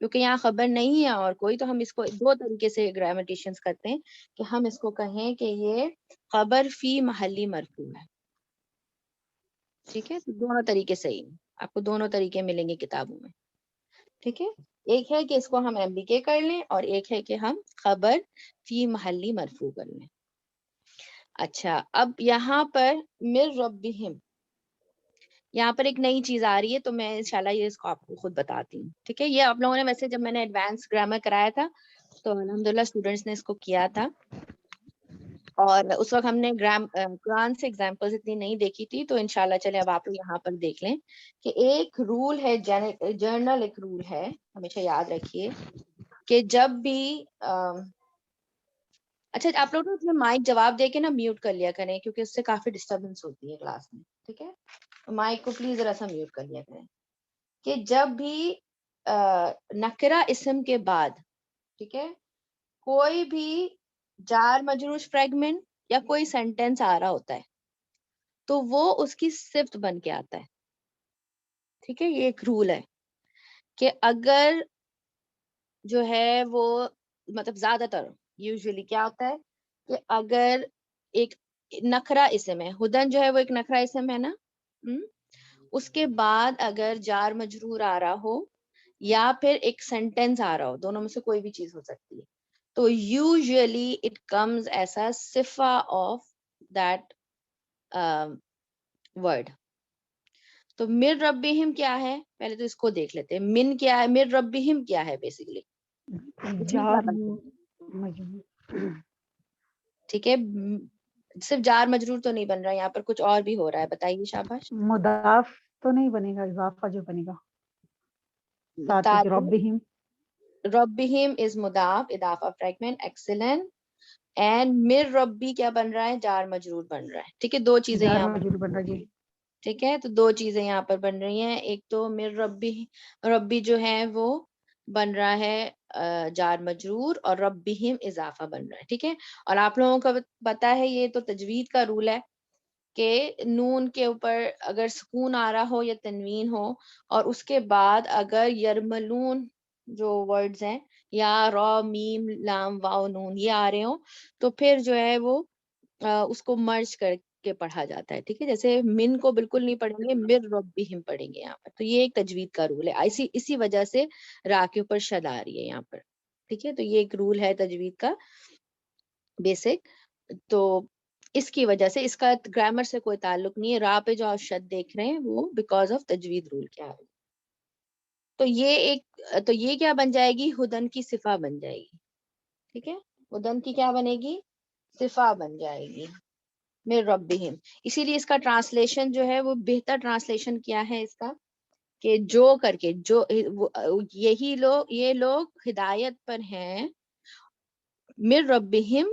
کیونکہ یہاں خبر نہیں ہے اور کوئی, تو ہم اس کو دو طریقے سے گرامیٹیشنز کرتے ہیں کہ ہم اس کو کہیں کہ یہ خبر فی محلی مرفوع ہے. ٹھیک ہے, تو دونوں طریقے صحیح ہیں, آپ کو دونوں طریقے ملیں گے کتابوں میں. ٹھیک ہے, ایک ہے کہ اس کو ہم ایم بی کے کر لیں, اور ایک ہے کہ ہم خبر فی محلی مرفوع کر لیں. اچھا, اب یہاں پر من ربہم, یہاں پر ایک نئی چیز آ رہی ہے, تو میں انشاءاللہ یہ اس کو آپ کو خود بتاتی ہوں. ٹھیک ہے, یہ آپ لوگوں نے ویسے جب میں نے ایڈوانس گرامر کرایا تھا تو الحمدللہ اسٹوڈینٹس نے اس کو کیا تھا, اور اس وقت ہم نے قرآن سے ایگزامپلز اتنی نہیں دیکھی تھی. تو انشاءاللہ چلے اب آپ لوگ یہاں پر دیکھ لیں کہ ایک رول ہے, جرنل ایک رول ہے, ہمیشہ یاد رکھیے کہ جب بھی اچھا آپ لوگ اپنے مائک جواب دے کے نا میوٹ کر لیا کریں, کیونکہ اس سے کافی ڈسٹربنس ہوتی ہے کلاس میں. ٹھیک ہے, مائک کو پلیز ذرا سا میوٹ کر لیا کریں کہ جب بھی نکرہ اسم کے بعد, ٹھیک ہے, کوئی بھی جار مجرور فریگمنٹ یا کوئی سینٹینس آ رہا ہوتا ہے تو وہ اس کی صفت بن کے آتا ہے. ٹھیک ہے, یہ ایک رول ہے کہ اگر جو ہے وہ مطلب زیادہ تر یوزلی کیا ہوتا ہے کہ اگر ایک نکرا اسم ہے, ہدن جو ہے وہ ایک نکرا اسم ہے نا, اس کے بعد اگر جار مجرور آ رہا ہو یا پھر ایک سینٹینس آ رہا ہو, دونوں میں سے کوئی بھی چیز ہو سکتی ہے, تو usually it comes as a صفہ آف دیٹ ورڈ. تو مر ربہم کیا ہے, پہلے تو اس کو دیکھ لیتے ہیں. من کیا ہے, مر ربہم کیا ہے بیسیکلی, اس میں کیا جار بنتا ہے؟ مجرور ٹھیک ہے, صرف جار مجرور تو نہیں بن رہا, یہاں پر کچھ اور بھی ہو رہا ہے, بتائیے شاباش. مضاف تو نہیں بنے گا, اضافہ جو بنے گا ساتھ ہی ربہم. ربہم از مضاف, اضافہ فریگمنٹ, ایکسلنٹ. اینڈ مر ربی کیا بن رہا ہے, جار مجرور بن رہا ہے. ٹھیک ہے, دو چیزیں جار یہاں پر, مجرور بن رہا جی. ٹھیک ہے, تو دو چیزیں یہاں پر بن رہی ہیں. ایک تو مر ربی, ربی جو ہے وہ بن رہا ہے جار مجرور, اور ربہم اضافہ بن رہا ہے. ٹھیک ہے, اور آپ لوگوں کو پتا ہے یہ تو تجوید کا رول ہے کہ نون کے اوپر اگر سکون آ رہا ہو یا تنوین ہو, اور اس کے بعد اگر یرملون جو ورڈز ہیں یا را میم لام واو نون یہ آ رہے ہوں, تو پھر جو ہے وہ اس کو مرج کر کے پڑھا جاتا ہے. ٹھیک ہے, جیسے من کو بالکل نہیں پڑھیں گے, مر ربہم پڑھیں گے یہاں پر. تو یہ ایک تجوید کا رول ہے, اسی وجہ سے را کے اوپر شد آ رہی ہے یہاں پر. ٹھیک ہے, تو یہ ایک رول ہے تجوید کا بیسک. تو اس کی وجہ سے, اس کا گرامر سے کوئی تعلق نہیں ہے. را پہ جو آپ شد دیکھ رہے ہیں وہ بیکاز آف تجوید رول کیا ہے. تو یہ کیا بن جائے گی, ہدن کی صفہ بن جائے گی. ٹھیک ہے, ہدن کی کیا بنے گی, صفہ بن جائے گی مر ربہم. اسی لیے اس کا ٹرانسلیشن جو ہے وہ بہتر ٹرانسلیشن کیا ہے اس کا, کہ جو کر کے, جو یہ لوگ ہدایت پر ہیں, مر ربہم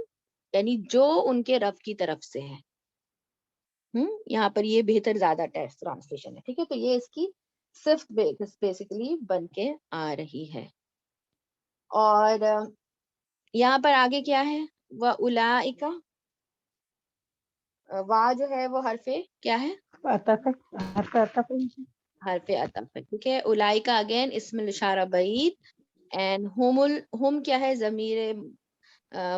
یعنی جو ان کے رب کی طرف سے ہے. یہاں پر یہ بہتر زیادہ ٹیکسٹ ٹرانسلیشن ہے. ٹھیک ہے, تو یہ اس کی صرف بیسیکلی بن کے آ رہی ہے. اور یہاں پر آگے کیا ہے, وَأُولَٰئِکَ, وا جو ہے وہ حرف کیا ہے, عطف ہے, حرف عطف ہے. حرف عطف ہے. ٹھیک ہے, اولائکا اگین اسم الاشارہ بعید, اینڈ ہم کیا ہے, ضمیر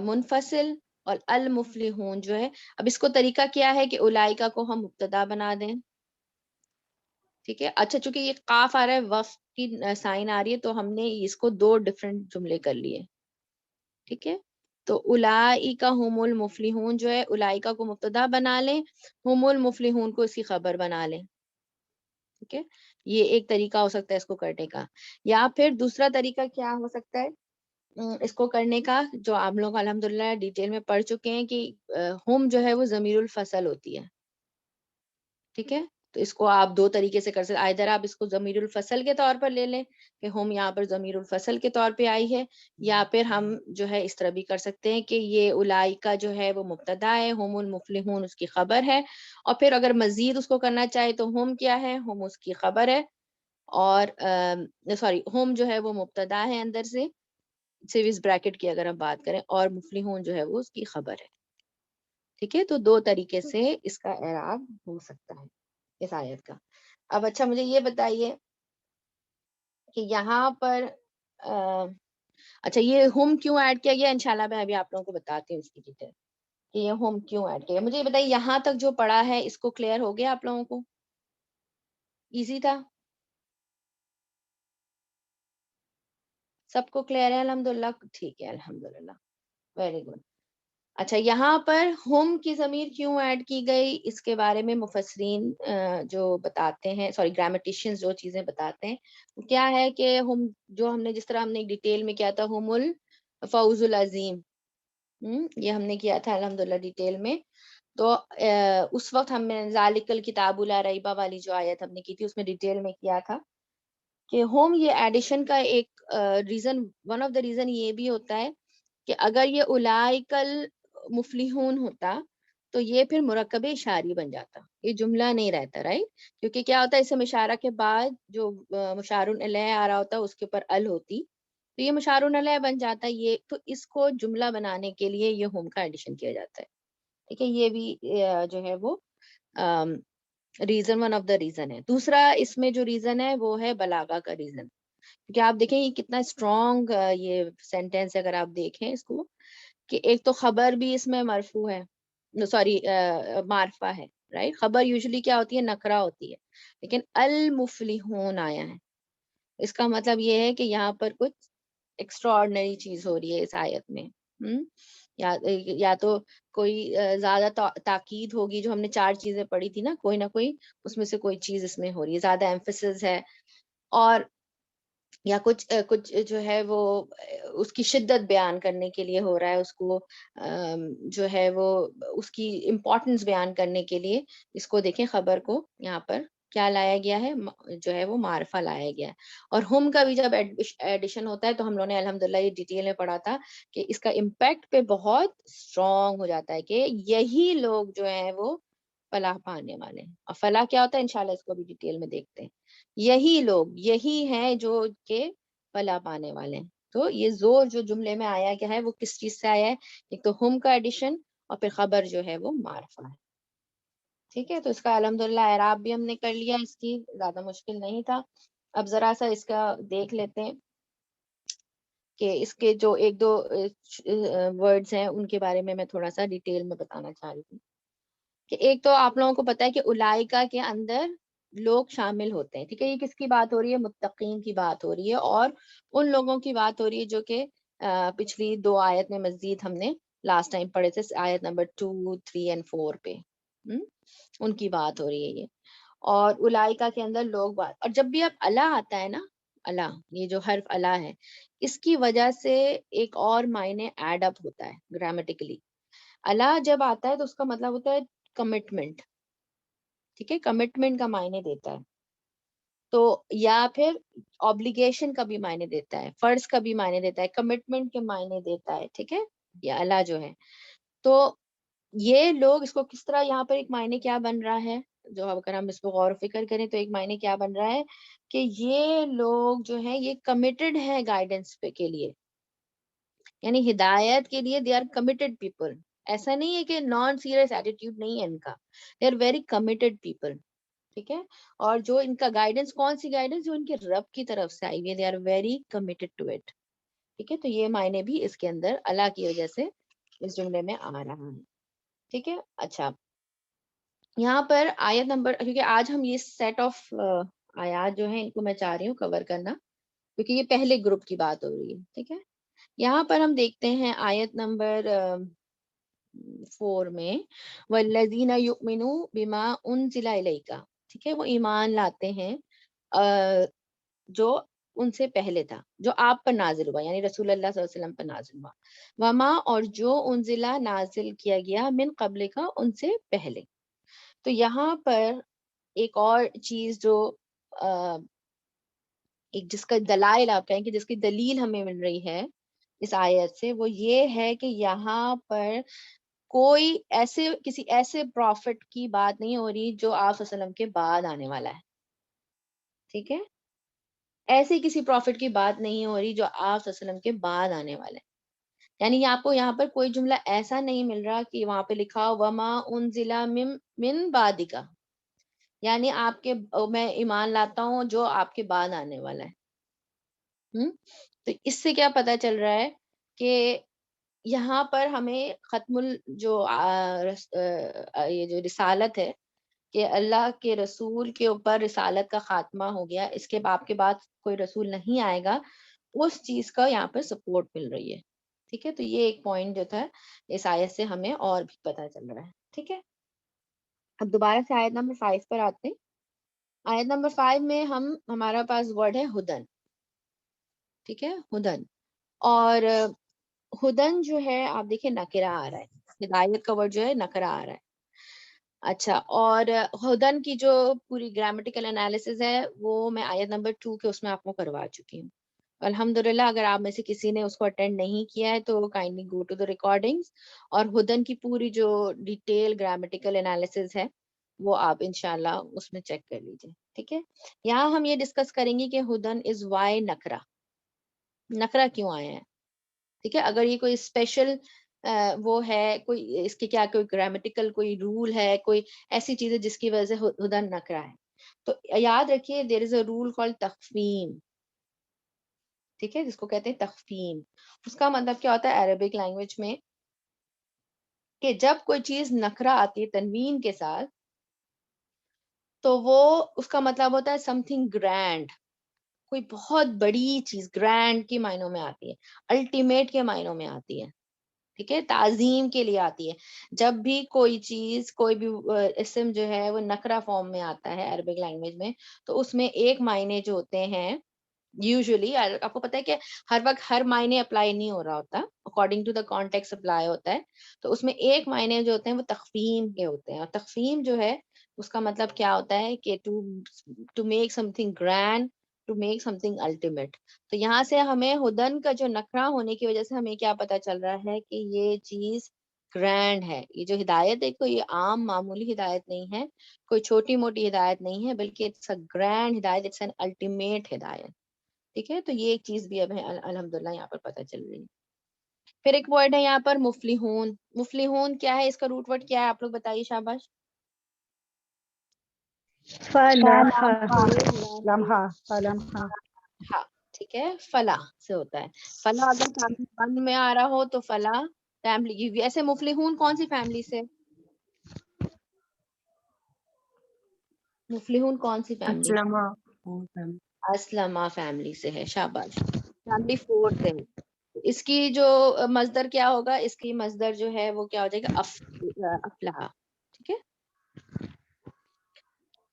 منفصل, اور المفلحون جو ہے. اب اس کو طریقہ کیا ہے کہ اولائکا کو ہم مبتدا بنا دیں. ٹھیک ہے, اچھا چونکہ یہ قاف آ رہا ہے, وقف کی سائن آ رہی ہے, تو ہم نے اس کو دو ڈفرنٹ جملے کر لیے. ٹھیک ہے, تو اولائکا ہم المفلحون جو ہے, اولائکا کو مبتدا بنا لیں, ہم المفلحون کو اس کی خبر بنا لیں. ٹھیک ہے, یہ ایک طریقہ ہو سکتا ہے اس کو کرنے کا. یا پھر دوسرا طریقہ کیا ہو سکتا ہے اس کو کرنے کا, جو آپ لوگ الحمدللہ ڈیٹیل میں پڑھ چکے ہیں, کہ ہم جو ہے وہ ضمیر الفصل ہوتی ہے. ٹھیک ہے, تو اس کو آپ دو طریقے سے کر سکتے ہیں. ادھر آپ اس کو ضمیر الفصل کے طور پر لے لیں کہ ہم یہاں پر ضمیر الفصل کے طور پہ آئی ہے, یا پھر ہم جو ہے اس طرح بھی کر سکتے ہیں کہ یہ اولائکا جو ہے وہ مبتدا ہے, ہم المفلحون اس کی خبر ہے, اور پھر اگر مزید اس کو کرنا چاہے تو ہم کیا ہے, ہم اس کی خبر ہے, اور ہم جو ہے وہ مبتدا ہے اندر سے سیویز بریکٹ کی اگر ہم بات کریں, اور مفلحون جو ہے وہ اس کی خبر ہے. ٹھیک ہے, تو دو طریقے سے اس کا اعراب ہو سکتا ہے اس آیت کا. اب اچھا مجھے یہ بتائیے کہ یہاں پر اچھا یہ ہم کیوں ایڈ کیا گیا, انشاءاللہ میں ابھی آپ لوگوں کو بتاتی ہوں اس کی ڈیٹیل کہ یہ ہم کیوں ایڈ کیا گیا. مجھے یہ بتائیے یہاں تک جو پڑھا ہے اس کو کلیئر ہو گیا آپ لوگوں کو, ایزی تھا, سب کو کلیئر ہے الحمدللہ. ٹھیک ہے, الحمدللہ, ویری گڈ. اچھا یہاں پر ہم کی ضمیر کیوں ایڈ کی گئی, اس کے بارے میں مفسرین جو بتاتے ہیں, گرامیٹیشینز جو چیزیں بتاتے ہیں, وہ کیا ہے کہ ہم نے جس طرح ہم نے ڈیٹیل میں کیا تھا, ہم الفوز العظیم, یہ ہم نے کیا تھا الحمدللہ ڈیٹیل میں. تو اس وقت ہم نے ذالک الکتاب لا ریب والی جو آیت ہم نے کی تھی, اس میں ڈیٹیل میں کیا تھا کہ ہوم یہ ایڈیشن کا ایک reason, one of the reason یہ بھی ہوتا ہے کہ اگر یہ اولائکل مفلحون ہوتا تو یہ پھر مرکب اشاری بن جاتا, یہ جملہ نہیں رہتا, رائٹ. کیونکہ کیا ہوتا ہے, اسم اشارہ کے بعد جو مشار الیہ آ رہا ہوتا ہے اس کے اوپر ال ہوتی, تو یہ مشارون علیہ بن جاتا ہے یہ. تو اس کو جملہ بنانے کے لیے یہ ہوم کا ایڈیشن کیا جاتا ہے. ٹھیک ہے, یہ بھی جو ہے وہ reason, one of the reason ہے. دوسرا اس میں جو ریزن ہے وہ ہے بلاغہ کا ریزن, کیونکہ آپ دیکھیں یہ کتنا اسٹرانگ یہ سینٹینس ہے. اگر آپ دیکھیں اس کو کہ ایک تو خبر بھی اس میں مرفوع ہے, سوری معرفہ ہے, رائٹ. خبر یوزلی کیا ہوتی ہے, نکرہ ہوتی ہے, لیکن المفلحون آیا ہے. اس کا مطلب یہ ہے کہ یہاں پر کچھ ایکسٹرا آرڈنری چیز ہو رہی ہے اس آیت میں. یا تو کوئی زیادہ تاکید ہوگی, جو ہم نے 4 چیزیں پڑھی تھی نا, کوئی نہ کوئی اس میں سے کوئی چیز اس میں ہو رہی ہے, زیادہ ایمفیسس ہے, اور یا کچھ جو ہے وہ اس کی شدت بیان کرنے کے لیے ہو رہا ہے, اس کو جو ہے وہ اس کی امپورٹنس بیان کرنے کے لیے. اس کو دیکھیں, خبر کو یہاں پر کیا لایا گیا ہے, جو ہے وہ معرفہ لایا گیا ہے. اور ہم کا بھی جب ایڈیشن ہوتا ہے تو ہم لوگوں نے الحمدللہ یہ ڈیٹیل میں پڑھا تھا کہ اس کا امپیکٹ پہ بہت اسٹرانگ ہو جاتا ہے کہ یہی لوگ جو ہیں وہ فلاح پانے والے ہیں. اور فلاح کیا ہوتا ہے انشاءاللہ اس کو بھی ڈیٹیل میں دیکھتے ہیں. یہی لوگ, یہی ہیں جو کہ فلاح پانے والے ہیں. تو یہ زور جو جملے میں آیا گیا ہے وہ کس چیز سے آیا ہے, ایک تو ہم کا ایڈیشن اور پھر خبر جو ہے وہ معرفہ ہے. ٹھیک ہے, تو اس کا الحمدللہ اعراب بھی ہم نے کر لیا, اس کی زیادہ مشکل نہیں تھا. اب ذرا سا اس کا دیکھ لیتے ہیں کہ اس کے جو ایک دو ورڈز ہیں ان کے بارے میں تھوڑا سا ڈیٹیل میں بتانا چاہ رہی ہوں. کہ ایک تو آپ لوگوں کو پتا ہے کہ اولائکا کے اندر لوگ شامل ہوتے ہیں. ٹھیک ہے, یہ کس کی بات ہو رہی ہے, متقین کی بات ہو رہی ہے, اور ان لوگوں کی بات ہو رہی ہے جو کہ پچھلی 2 آیت میں مزید ہم نے لاسٹ ٹائم پڑھے تھے, آیت نمبر 2, 3 اور 4 پہ. ان کی بات ہو رہی ہے یہ. اور اولائکا کے اندر لوگ بات, اور جب بھی اب اللہ آتا ہے نا, اللہ, یہ جو حرف اللہ ہے, اس کی وجہ سے ایک اور معنی ایڈ اپ ہوتا ہے گرامیٹیکلی. اللہ جب آتا ہے تو اس کا مطلب ہوتا ہے کمٹمنٹ. ٹھیک ہے, کمٹمنٹ کا معنی دیتا ہے. تو یا پھر obligation کا بھی معنی دیتا ہے, فرض کا بھی معنی دیتا ہے, کمٹمنٹ کے معنی دیتا ہے. ٹھیک ہے, یہ اللہ جو ہے. تو یہ لوگ, اس کو کس طرح یہاں پر ایک معنی کیا بن رہا ہے, جو اگر ہم اس کو غور و فکر کریں تو ایک معنی کیا بن رہا ہے کہ یہ لوگ جو ہیں یہ کمیٹڈ ہے گائیڈنس پہ کے لیے, یعنی ہدایت کے لیے. They are committed people. ایسا نہیں ہے کہ نان سیریس ایٹیٹیوڈ نہیں ہے ان کا, they are very committed people. ٹھیک ہے, اور جو ان کا گائیڈنس, کون سی گائیڈنس, جو ان کے رب کی طرف سے آئی ہوئی ہے, they are very committed to it. ٹھیک ہے, تو یہ معنی بھی اس کے اندر اللہ کی وجہ سے اس جملے میں آ رہا ہے. ٹھیک ہے, اچھا یہاں پر آیت نمبر, کیونکہ آج ہم یہ سیٹ آف آیات جو ہیں ان کو میں چاہ رہی ہوں کور کرنا, کیونکہ یہ پہلے گروپ کی بات ہو رہی ہے. ٹھیک ہے, یہاں پر ہم دیکھتے ہیں آیت نمبر 4 میں, وَالَّذِينَ يُؤْمِنُوا بِمَا أُنزِلَ إِلَيْكَ. ٹھیک ہے, وہ ایمان لاتے ہیں جو ان سے پہلے تھا, جو آپ پر نازل ہوا, یعنی رسول اللہ صلی اللہ علیہ وسلم پر نازل ہوا. وما, اور جو انزلہ نازل کیا گیا, من قبل کا, ان سے پہلے. تو یہاں پر ایک اور چیز جو ایک جس کا دلائل آپ کہیں کہ جس کی دلیل ہمیں مل رہی ہے اس آیت سے, وہ یہ ہے کہ یہاں پر کوئی ایسے کسی ایسے پروفٹ کی بات نہیں ہو رہی جو آپ صلی اللہ علیہ وسلم کے بعد آنے والا ہے. ٹھیک ہے, ایسے کسی پروفٹ کی بات نہیں ہو رہی جو آپ صلی اللہ علیہ وسلم کے بعد آنے والے ہیں. یعنی آپ کو یہاں پر کوئی جملہ ایسا نہیں مل رہا کہ وہاں پہ لکھا وما انزل من بعدک, یعنی آپ کے, میں ایمان لاتا ہوں جو آپ کے بعد آنے والا ہے. تو اس سے کیا پتا چل رہا ہے کہ یہاں پر ہمیں ختم جو یہ جو رسالت ہے کہ اللہ کے رسول کے اوپر رسالت کا خاتمہ ہو گیا, اس کے باپ کے بعد کوئی رسول نہیں آئے گا, اس چیز کا یہاں پر سپورٹ مل رہی ہے. ٹھیک ہے, تو یہ ایک پوائنٹ جو تھا اس آیت سے ہمیں اور بھی پتہ چل رہا ہے. ٹھیک ہے, اب دوبارہ سے آیت نمبر 5 پر آتے ہیں. آیت نمبر 5 میں ہمارا پاس ورڈ ہے ہدن. ٹھیک ہے, ہدن, اور ہدن جو ہے آپ دیکھیں نکرہ آ رہا ہے, ہدایت کا ورڈ جو ہے نکرہ آ رہا ہے. اچھا, اور ہدن کی جو پوری گرامیٹیکل انالیسز ہے وہ میں آیت نمبر 2 کے اس میں آپ کو کروا چکی ہوں. الحمدللہ اگر آپ میں سے کسی نے اس کو اٹینڈ نہیں کیا ہے تو kindly go to the recordings, اور ہدن کی پوری جو ڈیٹیل گرامیٹیکل انالیسز ہے وہ آپ انشاءاللہ اس میں چیک کر لیجیے. ٹھیک ہے, یہاں ہم یہ ڈسکس کریں گے کہ ہدن از وائی نکرہ. نخرا کیوں آیا ہے. ٹھیک ہے, اگر یہ کوئی اسپیشل وہ ہے, کوئی اس کے کیا کوئی گرامیٹیکل کوئی رول ہے, کوئی ایسی چیز ہے جس کی وجہ سے ہدن نکرا ہے, تو یاد رکھیے دیر از اے رول کال تخفیم. ٹھیک ہے, جس کو کہتے ہیں تخفیم. اس کا مطلب کیا ہوتا ہے عربک لینگویج میں, کہ جب کوئی چیز نکرا آتی ہے تنوین کے ساتھ, تو وہ اس کا مطلب ہوتا ہے سم تھنگ گرینڈ, کوئی بہت بڑی چیز گرینڈ کے معنوں میں آتی ہے, الٹیمیٹ کے معنوں میں آتی ہے. ٹھیک ہے, تعظیم کے لیے آتی ہے. جب بھی کوئی چیز کوئی بھی اسم جو ہے وہ نکرا فارم میں آتا ہے عربک لینگویج میں, تو اس میں ایک معنی جو ہوتے ہیں یوزلی, آپ کو پتا ہے کہ ہر وقت ہر معنی اپلائی نہیں ہو رہا ہوتا, according to the context apply ہوتا ہے. تو اس میں ایک معنی جو ہوتے ہیں وہ تخفیم کے ہوتے ہیں, اور تخفیم جو ہے اس کا مطلب کیا ہوتا ہے کہ to make something grand, to make something ultimate. تو یہاں سے ہمیں ہدن کا جو نکرا ہونے کی وجہ سے ہمیں کیا پتا چل رہا ہے کہ یہ چیز گرینڈ ہے. یہ جو ہدایت ہے کوئی عام معمولی ہدایت نہیں ہے, کوئی چھوٹی موٹی ہدایت نہیں ہے, بلکہ اٹس اے گرینڈ ہدایت, اٹس این الٹیمیٹ ہدایت. ٹھیک ہے, تو یہ ایک چیز بھی اب ہے الحمدللہ یہاں پر پتہ چل رہی ہے. پھر ایک ورڈ ہے یہاں پر مفلحون. مفلحون کیا ہے, اس کا روٹ ورڈ کیا ہے, آپ لوگ بتائیے شاباش. فلاح فلاح. فلمحا. ہاں ٹھیک ہے, فلاح سے ہوتا ہے. فلاح اگر فیملی بند میں آ رہا ہو تو فلاح فیملی کی. ایسے مفلحون کون سی فیملی سے, مفلحون کون سی فیملی, اسلمہ فیملی سے ہے. شاباش, فیملی 4 سے ہے. اس کی جو مصدر کیا ہوگا, اس کی مصدر جو ہے وہ کیا ہو جائے گا افلاح. ٹھیک ہے,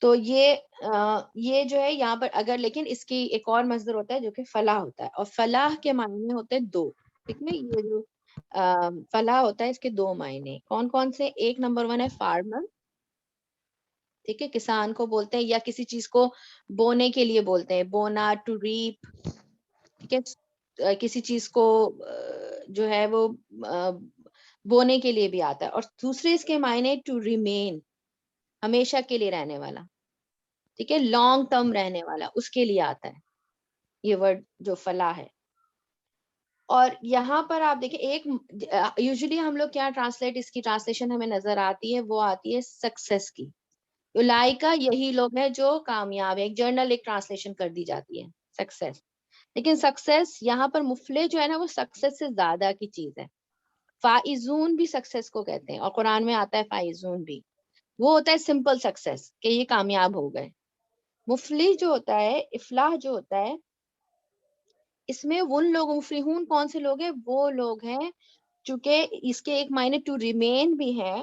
تو یہ جو ہے یہاں پر اگر, لیکن اس کی ایک اور مصدر ہوتا ہے جو کہ فلاح ہوتا ہے, اور فلاح کے معنی ہوتے ہیں 2. ٹھیک ہے, یہ جو فلاح ہوتا ہے اس کے 2 معنی کون کون سے. ایک نمبر 1 ہے فارمر. ٹھیک ہے, کسان کو بولتے ہیں, یا کسی چیز کو بونے کے لیے بولتے ہیں, بونا, ٹو ریپ. ٹھیک ہے, کسی چیز کو جو ہے وہ بونے کے لیے بھی آتا ہے. اور دوسرے اس کے معنی ٹو ریمین, ہمیشہ کے لیے رہنے والا. ٹھیک ہے, لانگ ٹرم رہنے والا, اس کے لیے آتا ہے یہ ورڈ جو فلاح ہے. اور یہاں پر آپ دیکھیں, ایک یوزلی ہم لوگ کیا ٹرانسلیٹ, اس کی ٹرانسلیشن ہمیں نظر آتی ہے, وہ آتی ہے سکسیس کی. اولئکا یہی لوگ ہیں جو کامیاب ہے, ایک جرنل ایک ٹرانسلیشن کر دی جاتی ہے سکسیس. لیکن سکسیس یہاں پر مفلح جو ہے نا, وہ سکسیس سے زیادہ کی چیز ہے. فائزون بھی سکسیس کو کہتے ہیں, اور قرآن میں آتا ہے فائزون بھی, وہ ہوتا ہے سمپل سکسیس کہ یہ کامیاب ہو گئے. مفلح جو ہوتا ہے, افلاح جو ہوتا ہے, اس میں وہ لوگ, مفلحون کون سے لوگ ہیں, وہ لوگ ہیں چونکہ اس کے ایک معنی ٹو ریمین بھی ہے,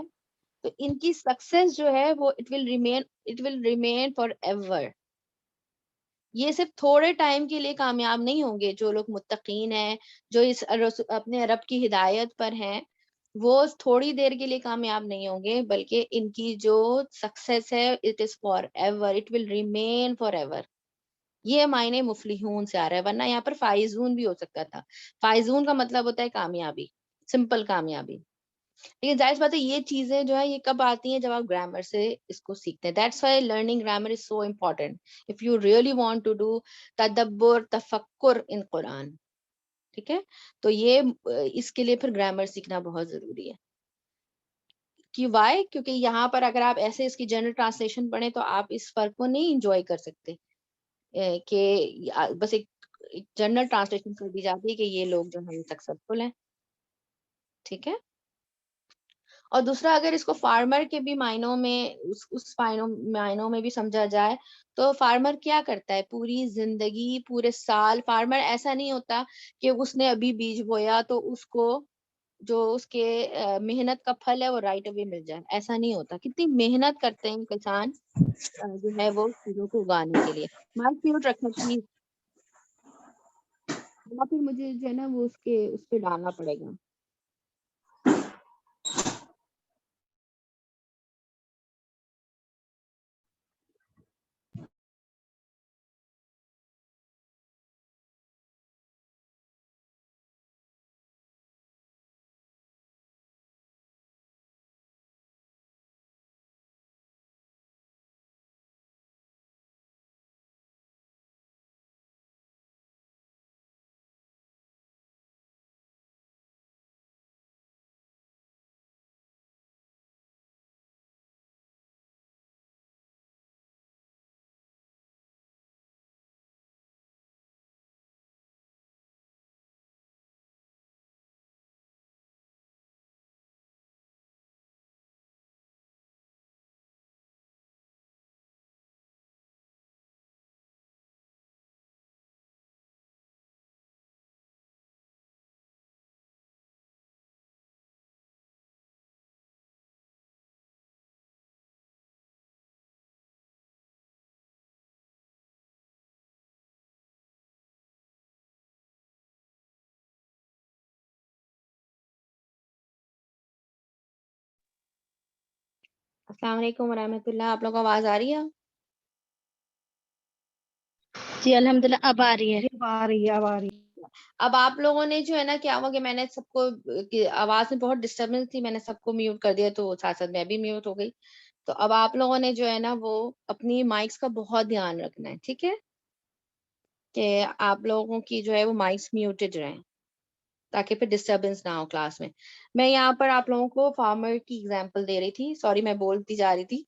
تو ان کی سکسیس جو ہے وہ it will remain for ever. یہ صرف تھوڑے ٹائم کے لیے کامیاب نہیں ہوں گے. جو لوگ متقین ہیں, جو اس اپنے رب کی ہدایت پر ہیں, وہ تھوڑی دیر کے لیے کامیاب نہیں ہوں گے, بلکہ ان کی جو سکسیس ہے it is for ever, it will remain for ever. یہ معنی مفلحون سے آ رہا ہے, ورنہ یہاں پر فائزون بھی ہو سکتا تھا. فائزون کا مطلب ہوتا ہے کامیابی, سمپل کامیابی. لیکن ظاہر بات ہے یہ چیزیں جو ہے یہ کب آتی ہیں, جب آپ گرامر سے اس کو سیکھتے ہیں. That's why learning grammar is so important if you really want to do تدبر تفکر ان قرآن. ٹھیک ہے, تو یہ اس کے لیے پھر گرامر سیکھنا بہت ضروری ہے. وائی, کیونکہ یہاں پر اگر آپ ایسے اس کی جنرل ٹرانسلیشن پڑھیں تو آپ اس فرق کو نہیں انجوائے کر سکتے, کہ بس ایک جنرل ٹرانسلیشن کر دی جاتی ہے کہ یہ لوگ جو ہیں سکسیسفل ہیں. ٹھیک ہے, اور دوسرا اگر اس کو فارمر کے بھی معنوں میں, اس معنوں میں بھی سمجھا جائے, تو فارمر کیا کرتا ہے پوری زندگی, پورے سال. فارمر ایسا نہیں ہوتا کہ اس نے ابھی بیج بویا تو اس کو جو اس کے محنت کا پھل ہے وہ رائٹ اوے مل جائے, ایسا نہیں ہوتا. کتنی محنت کرتے ہیں کسان جو ہے وہ چیزوں کو اگانے کے لیے. مائک میوٹ رکھنا پلیز, پھر مجھے جو ہے نا وہ اس پہ ڈالنا پڑے گا. السلام علیکم ورحمۃ اللہ. آپ لوگوں کو آواز آ رہی ہے؟ جی الحمدللہ اب آ رہی ہے. اب آ رہی ہے اب آ رہی ہے. اب آپ لوگوں نے جو ہے نا کیا ہوا کہ میں نے سب کو آواز میں بہت ڈسٹربنس تھی, میں نے سب کو میوٹ کر دیا, تو ساتھ ساتھ میں بھی میوٹ ہو گئی. تو اب آپ لوگوں نے جو ہے نا وہ اپنی مائکس کا بہت دھیان رکھنا ہے, ٹھیک ہے, کہ آپ لوگوں کی جو ہے وہ مائکس میوٹڈ رہیں تاکہ پھر ڈسٹربنس نہ ہو کلاس میں. میں یہاں پر آپ لوگوں کو فارمر کی اگزامپل دے رہی تھی, سوری میں بولتی جا رہی تھی,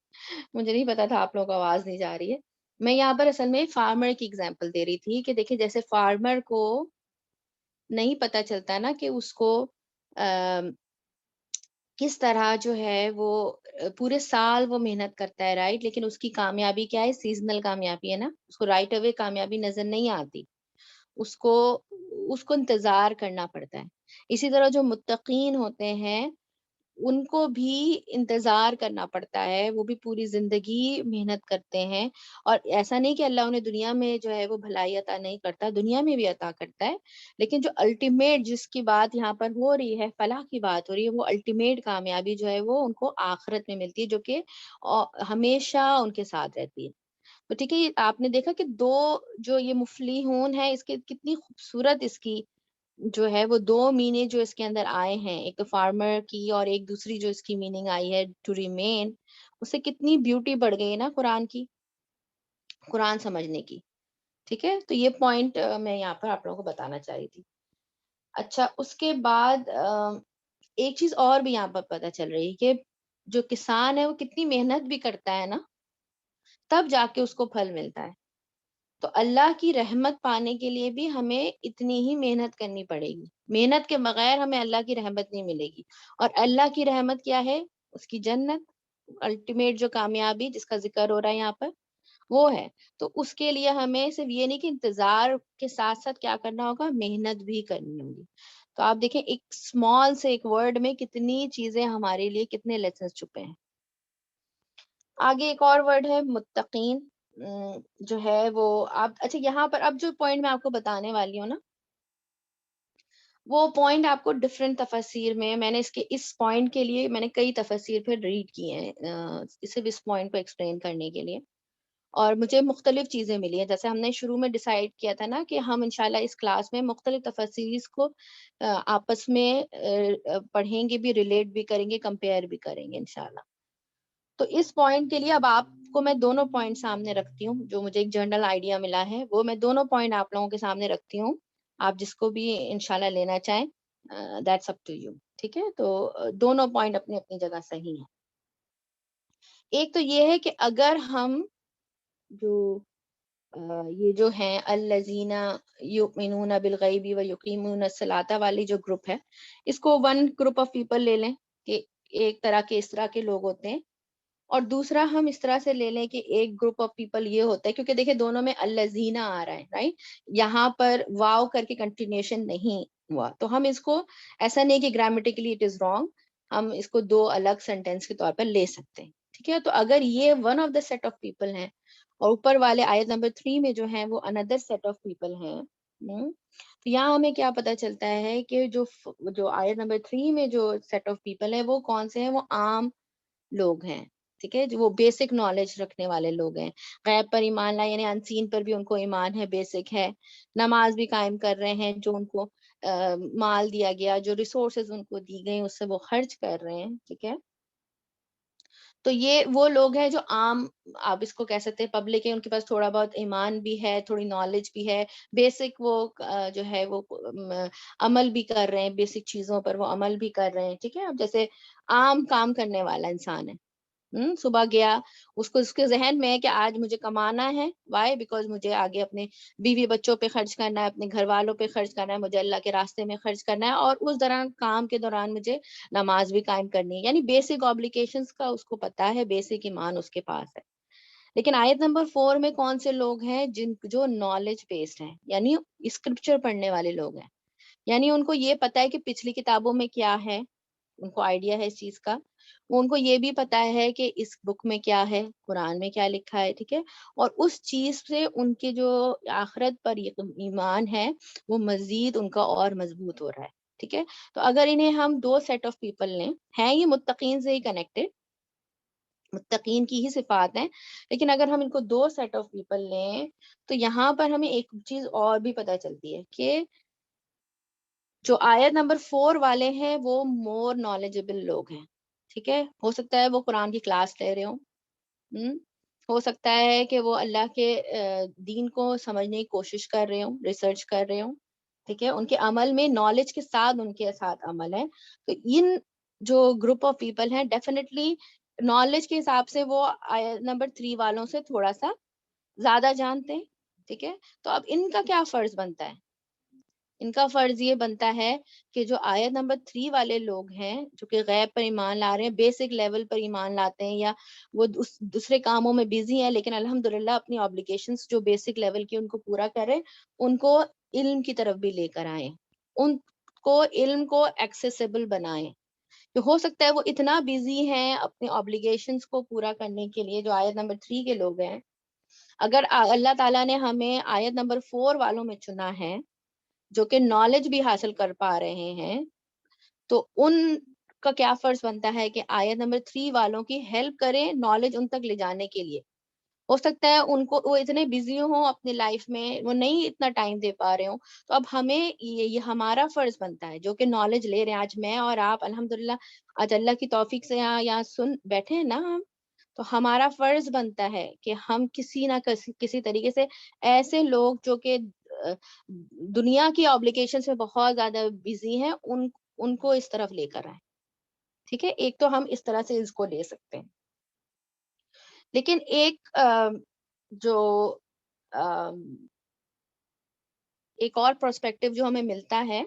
مجھے نہیں پتا تھا آپ لوگوں کو آواز نہیں جا رہی ہے. میں یہاں پر اصل میں فارمر کی اگزامپل دے رہی تھی کہ دیکھیں جیسے فارمر کو نہیں پتا چلتا نا کہ اس کو کس طرح جو ہے وہ پورے سال وہ محنت کرتا ہے, رائٹ, لیکن اس کی کامیابی کیا ہے, سیزنل کامیابی ہے نا, اس کو رائٹ اوے کامیابی نظر نہیں آتی, اس کو انتظار کرنا پڑتا ہے. اسی طرح جو متقین ہوتے ہیں ان کو بھی انتظار کرنا پڑتا ہے, وہ بھی پوری زندگی محنت کرتے ہیں, اور ایسا نہیں کہ اللہ انہیں دنیا میں جو ہے وہ بھلائی عطا نہیں کرتا, دنیا میں بھی عطا کرتا ہے, لیکن جو الٹیمیٹ جس کی بات یہاں پر ہو رہی ہے, فلاح کی بات ہو رہی ہے, وہ الٹیمیٹ کامیابی جو ہے وہ ان کو آخرت میں ملتی ہے, جو کہ ہمیشہ ان کے ساتھ رہتی ہے. تو ٹھیک ہے, آپ نے دیکھا کہ دو جو یہ مفلیحون ہے, اس کے کتنی خوبصورت اس کی جو ہے وہ دو میننگ جو اس کے اندر آئے ہیں, ایک تو فارمر کی اور ایک دوسری جو اس کی میننگ آئی ہے ٹو ریمین, اس سے کتنی بیوٹی بڑھ گئی نا قرآن کی, قرآن سمجھنے کی. ٹھیک ہے, تو یہ پوائنٹ میں یہاں پر آپ لوگوں کو بتانا چاہ رہی تھی. اچھا, اس کے بعد ایک چیز اور بھی یہاں پر پتہ چل رہی ہے کہ جو کسان ہے وہ کتنی محنت بھی کرتا ہے نا, تب جا کے اس کو پھل ملتا ہے. تو اللہ کی رحمت پانے کے لیے بھی ہمیں اتنی ہی محنت کرنی پڑے گی, محنت کے بغیر ہمیں اللہ کی رحمت نہیں ملے گی. اور اللہ کی رحمت کیا ہے, اس کی جنت, الٹیمیٹ جو کامیابی جس کا ذکر ہو رہا ہے یہاں پر وہ ہے. تو اس کے لیے ہمیں صرف یہ نہیں کہ انتظار کے ساتھ ساتھ کیا کرنا ہوگا, محنت بھی کرنی ہوگی. تو آپ دیکھیں ایک اسمال سے ایک ورڈ میں کتنی چیزیں ہمارے لیے, کتنے لیسنس چھپے ہیں. آگے ایک اور ورڈ ہے متقین, جو ہے وہ آپ, اچھا یہاں پر اب جو پوائنٹ میں آپ کو بتانے والی ہوں نا, وہ پوائنٹ آپ کو ڈفرینٹ تفسیر میں نے اس پوائنٹ کے لیے میں نے کئی تفسیر پھر ریڈ کی ہیں صرف اس پوائنٹ کو ایکسپلین کرنے کے لیے, اور مجھے مختلف چیزیں ملی ہیں. جیسے ہم نے شروع میں ڈیسائیڈ کیا تھا نا کہ ہم انشاءاللہ اس کلاس میں مختلف تفسیر کو آپس میں پڑھیں گے بھی, ریلیٹ بھی کریں گے, کمپیئر بھی کریں گے انشاءاللہ. تو اس پوائنٹ کے لیے اب آپ کو میں دونوں پوائنٹ سامنے رکھتی ہوں, جو مجھے ایک جنرل آئیڈیا ملا ہے وہ میں دونوں پوائنٹ آپ لوگوں کے سامنے رکھتی ہوں, آپ جس کو بھی انشاءاللہ لینا چاہیں دیٹس اپ ٹو یو. ٹھیک ہے, تو دونوں پوائنٹ اپنی اپنی جگہ صحیح ہیں. ایک تو یہ ہے کہ اگر ہم جو یہ جو ہیں الذین یؤمنون بالغیب ویقیمون الصلاۃ والی جو گروپ ہے, اس کو ون گروپ آف پیپل لے لیں کہ ایک طرح کے اس طرح کے لوگ ہوتے ہیں, اور دوسرا ہم اس طرح سے لے لیں کہ ایک گروپ آف پیپل یہ ہوتا ہے, کیونکہ دیکھیں دونوں میں الذین آ رہا ہے, رائٹ, یہاں پر واو کر کے کنٹینیوشن نہیں ہوا, تو ہم اس کو ایسا نہیں کہ گرامیٹیکلی اٹ از رانگ, ہم اس کو دو الگ سینٹینس کے طور پر لے سکتے ہیں. ٹھیک ہے, تو اگر یہ one of the set of people ہیں, اور اوپر والے آیت نمبر 3 میں جو ہیں وہ اندر سیٹ آف پیپل ہیں, تو یہاں ہمیں کیا پتہ چلتا ہے کہ جو آیت نمبر 3 میں جو سیٹ آف پیپل ہیں وہ کون سے ہیں, وہ عام لوگ ہیں. ٹھیک ہے, جو وہ بیسک نالج رکھنے والے لوگ ہیں, غیب پر ایمان لائے, یعنی انسین پر بھی ان کو ایمان ہے, بیسک ہے, نماز بھی قائم کر رہے ہیں, جو ان کو مال دیا گیا, جو ریسورسز ان کو دی گئی اس سے وہ خرچ کر رہے ہیں. ٹھیک ہے, تو یہ وہ لوگ ہیں جو عام, آپ اس کو کہہ سکتے ہیں پبلک ہے, ان کے پاس تھوڑا بہت ایمان بھی ہے, تھوڑی نالج بھی ہے, بیسک وہ جو ہے وہ عمل بھی کر رہے ہیں, بیسک چیزوں پر وہ عمل بھی کر رہے ہیں. ٹھیک ہے, اب جیسے عام کام کرنے والا انسان ہے, صبح گیا, اس کے ذہن میں ہے کہ آج مجھے کمانا ہے, وائی, بیکاز مجھے آگے اپنے بیوی بچوں پہ خرچ کرنا ہے, اپنے گھر والوں پہ خرچ کرنا ہے, مجھے اللہ کے راستے میں خرچ کرنا ہے, اور اس دوران کام کے دوران مجھے نماز بھی قائم کرنی ہے, یعنی بیسک آبلیگیشنز کا اس کو پتا ہے, بیسک ایمان اس کے پاس ہے. لیکن آیت نمبر 4 میں کون سے لوگ ہیں, جو نالج بیسڈ ہیں, یعنی اسکرپچر پڑھنے والے لوگ ہیں, یعنی ان کو یہ پتا ہے کہ پچھلی کتابوں میں کیا ہے, ان کو آئیڈیا ہے اس چیز کا, ان کو یہ بھی پتا ہے کہ اس بک میں کیا ہے, قرآن میں کیا لکھا ہے. ٹھیک ہے, اور اس چیز سے ان کے جو آخرت پر ایمان ہے وہ مزید ان کا اور مضبوط ہو رہا ہے. ٹھیک ہے, تو اگر انہیں ہم دو سیٹ آف پیپل لیں, ہیں یہ متقین سے ہی کنیکٹڈ, متقین کی ہی صفات ہیں. لیکن اگر ہم ان کو دو سیٹ آف پیپل لیں تو یہاں پر ہمیں ایک چیز اور بھی پتہ چلتی ہے کہ جو آیت نمبر 4 والے ہیں وہ مور نالجبل لوگ ہیں. ٹھیک ہے, ہو سکتا ہے وہ قرآن کی کلاس لے رہے ہوں, ہو سکتا ہے کہ وہ اللہ کے دین کو سمجھنے کی کوشش کر رہے ہوں, ریسرچ کر رہے ہوں. ٹھیک ہے, ان کے عمل میں نالج کے ساتھ ان کے ساتھ عمل ہے. تو ان جو گروپ آف پیپل ہیں ڈیفینیٹلی نالج کے حساب سے وہ آیت نمبر 3 والوں سے تھوڑا سا زیادہ جانتے ہیں. ٹھیک ہے, تو اب ان کا کیا فرض بنتا ہے؟ ان کا فرض یہ بنتا ہے کہ جو آیت نمبر 3 والے لوگ ہیں جو کہ غیب پر ایمان لا رہے ہیں, بیسک لیول پر ایمان لاتے ہیں, یا وہ دوسرے کاموں میں بیزی ہیں لیکن الحمدللہ اپنی آبلیگیشنز جو بیسک لیول کی ان کو پورا کریں, ان کو علم کی طرف بھی لے کر آئیں, ان کو علم کو ایکسیسیبل بنائیں. کہ ہو سکتا ہے وہ اتنا بیزی ہیں اپنی آبلیگیشنز کو پورا کرنے کے لیے, جو آیت نمبر 3 کے لوگ ہیں, اگر اللہ تعالیٰ نے ہمیں آیت نمبر 4 والوں میں چنا ہے جو کہ نالج بھی حاصل کر پا رہے ہیں, تو ان کا کیا فرض بنتا ہے کہ آیت نمبر 3 والوں کی ہیلپ کریں نالج ان تک لے جانے کے لیے. ہو سکتا ہے ان کو وہ اتنے بزی ہوں اپنی لائف میں, وہ نہیں اتنا ٹائم دے پا رہے ہوں, تو اب ہمیں یہ ہمارا فرض بنتا ہے جو کہ نالج لے رہے ہیں. آج میں اور آپ الحمدللہ آج اللہ کی توفیق سے یہاں سن بیٹھے ہیں نا ہم, تو ہمارا فرض بنتا ہے کہ ہم کسی نہ کسی طریقے سے ایسے لوگ جو کہ دنیا کی آبلیگیشن سے بہت زیادہ بزی ہیں ان کو اس طرف لے کر آئیں. ٹھیک ہے, ایک تو ہم اس طرح سے اس کو لے سکتے ہیں. لیکن ایک جو ایک اور پرسپیکٹیو جو ہمیں ملتا ہے